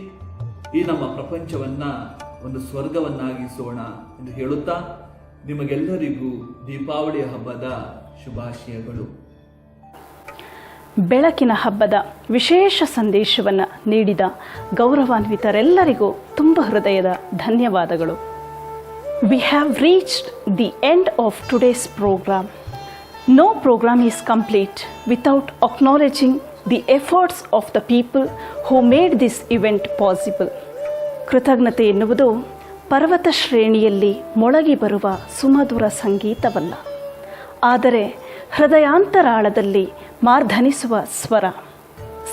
ಈ ನಮ್ಮ ಪ್ರಪಂಚವನ್ನು ಒಂದು ಸ್ವರ್ಗವನ್ನಾಗಿಸೋಣ ಎಂದು ಹೇಳುತ್ತಾ ನಿಮಗೆಲ್ಲರಿಗೂ ದೀಪಾವಳಿಯ ಹಬ್ಬದ ಶುಭಾಶಯಗಳು. ಬೆಳಕಿನ ಹಬ್ಬದ ವಿಶೇಷ ಸಂದೇಶವನ್ನು ನೀಡಿದ ಗೌರವಾನ್ವಿತರೆಲ್ಲರಿಗೂ ತುಂಬ ಹೃದಯದ ಧನ್ಯವಾದಗಳು. We have reached the end of today's program. No program is complete without acknowledging the efforts of the people who made this event possible. ಕೃತಜ್ಞತೆ ಎನ್ನುವುದು ಪರ್ವತ ಶ್ರೇಣಿಯಲ್ಲಿ ಮೊಳಗಿ ಬರುವ ಸುಮಧುರ ಸಂಗೀತವಲ್ಲ, ಆದರೆ ಹೃದಯಾಂತರಾಳದಲ್ಲಿ ಮಾರ್ಧನಿಸುವ ಸ್ವರ.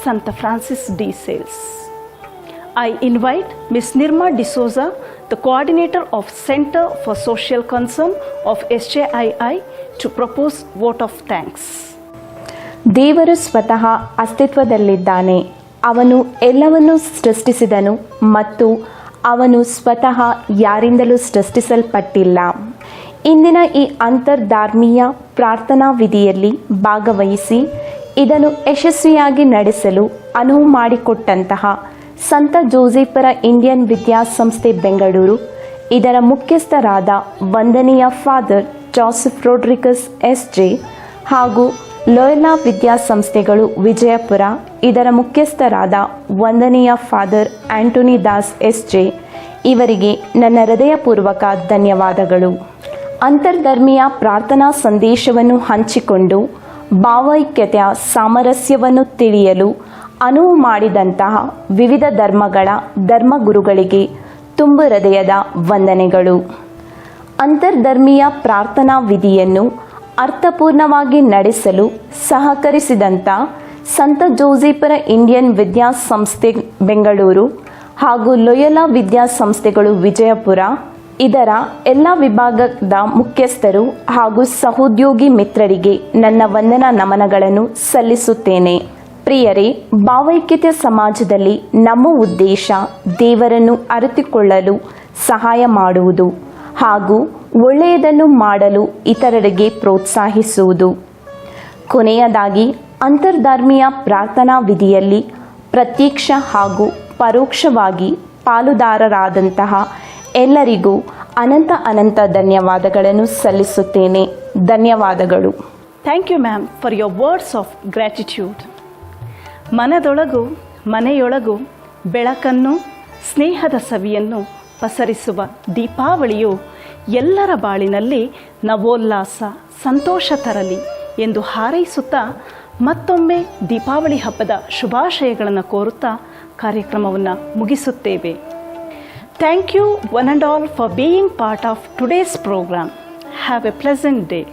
ಸಂತ Francis D sales. I invite Ms. Nirma D'Souza, the coordinator of Center for Social Concern of SJII, to propose vote of thanks. ದೇವರು ಸ್ವತಃ ಅಸ್ತಿತ್ವದಲ್ಲಿದ್ದಾನೆ. ಅವನು ಎಲ್ಲವನ್ನೂ ಸೃಷ್ಟಿಸಿದನು ಮತ್ತು ಅವನು ಸ್ವತಃ ಯಾರಿಂದಲೂ ಸೃಷ್ಟಿಸಲ್ಪಟ್ಟಿಲ್ಲ. ಇಂದಿನ ಈ ಅಂತರ್ಧಾರ್ಮೀಯ ಪ್ರಾರ್ಥನಾ ವಿಧಿಯಲ್ಲಿ ಭಾಗವಹಿಸಿ ಇದನ್ನು ಯಶಸ್ವಿಯಾಗಿ ನಡೆಸಲು ಅನುವು ಮಾಡಿಕೊಟ್ಟಂತಹ ಸಂತ ಜೋಸೆಫರ ಇಂಡಿಯನ್ ವಿದ್ಯಾಸಂಸ್ಥೆ ಬೆಂಗಳೂರು, ಇದರ ಮುಖ್ಯಸ್ಥರಾದ ವಂದನೀಯ ಫಾದರ್ ಜೋಸೆಫ್ ರೋಡ್ರಿಗಸ್ SJ ಹಾಗೂ ಲೋಯಲಾ ವಿದ್ಯಾಸಂಸ್ಥೆಗಳು ವಿಜಯಪುರ ಇದರ ಮುಖ್ಯಸ್ಥರಾದ ವಂದನೀಯ ಫಾದರ್ ಆಂಟೋನಿ ದಾಸ್ SJ ಇವರಿಗೆ ನನ್ನ ಹೃದಯಪೂರ್ವಕ ಧನ್ಯವಾದಗಳು. ಅಂತರ್ಧರ್ಮೀಯ ಪ್ರಾರ್ಥನಾ ಸಂದೇಶವನ್ನು ಹಂಚಿಕೊಂಡು ಭಾವೈಕ್ಯತೆಯ ಸಾಮರಸ್ಯವನ್ನು ತಿಳಿಯಲು ಅನುವು ಮಾಡಿದಂತಹ ವಿವಿಧ ಧರ್ಮಗಳ ಧರ್ಮಗುರುಗಳಿಗೆ ತುಂಬು ಹೃದಯದ ವಂದನೆಗಳು. ಅಂತರ್ಧರ್ಮೀಯ ಪ್ರಾರ್ಥನಾ ವಿಧಿಯನ್ನು ಅರ್ಥಪೂರ್ಣವಾಗಿ ನಡೆಸಲು ಸಹಕರಿಸಿದಂಥ ಸಂತ ಜೋಸೆಫರ ಇಂಡಿಯನ್ ವಿದ್ಯಾಸಂಸ್ಥೆ ಬೆಂಗಳೂರು ಹಾಗೂ ಲೋಯಲಾ ವಿದ್ಯಾಸಂಸ್ಥೆಗಳು ವಿಜಯಪುರ ಇದರ ಎಲ್ಲ ವಿಭಾಗದ ಮುಖ್ಯಸ್ಥರು ಹಾಗೂ ಸಹೋದ್ಯೋಗಿ ಮಿತ್ರರಿಗೆ ನನ್ನ ವಂದನಾ ನಮನಗಳನ್ನು ಸಲ್ಲಿಸುತ್ತೇನೆ. ಪ್ರಿಯರೇ, ಭಾವೈಕ್ಯತೆ ಸಮಾಜದಲ್ಲಿ ನಮ್ಮ ಉದ್ದೇಶ ದೇವರನ್ನು ಅರಿತುಕೊಳ್ಳಲು ಸಹಾಯ ಮಾಡುವುದು ಹಾಗೂ ಒಳ್ಳೆಯದನ್ನು ಮಾಡಲು ಇತರರಿಗೆ ಪ್ರೋತ್ಸಾಹಿಸುವುದು. ಕೊನೆಯದಾಗಿ, ಅಂತರ್ಧರ್ಮೀಯ ಪ್ರಾರ್ಥನಾ ವಿಧಿಯಲ್ಲಿ ಪ್ರತ್ಯಕ್ಷ ಹಾಗೂ ಪರೋಕ್ಷವಾಗಿ ಪಾಲುದಾರರಾದಂತಹ ಎಲ್ಲರಿಗೂ ಅನಂತ ಧನ್ಯವಾದಗಳನ್ನು ಸಲ್ಲಿಸುತ್ತೇನೆ. ಧನ್ಯವಾದಗಳು. Thank you ma'am for your words of gratitude. ಮನದೊಳಗು ಮನೆಯೊಳಗು ಬೆಳಕನ್ನು ಸ್ನೇಹದ ಸವಿಯನ್ನು ಪಸರಿಸುವ ದೀಪಾವಳಿಯು ಎಲ್ಲರ ಬಾಳಿನಲ್ಲಿ ನವೋಲ್ಲಾಸ ಸಂತೋಷ ತರಲಿ ಎಂದು ಹಾರೈಸುತ್ತಾ ಮತ್ತೊಮ್ಮೆ ದೀಪಾವಳಿ ಹಬ್ಬದ ಶುಭಾಶಯಗಳನ್ನು ಕೋರುತ್ತಾ ಕಾರ್ಯಕ್ರಮವನ್ನು ಮುಗಿಸುತ್ತೇವೆ. Thank you one and all for being part of today's program. Have a pleasant day.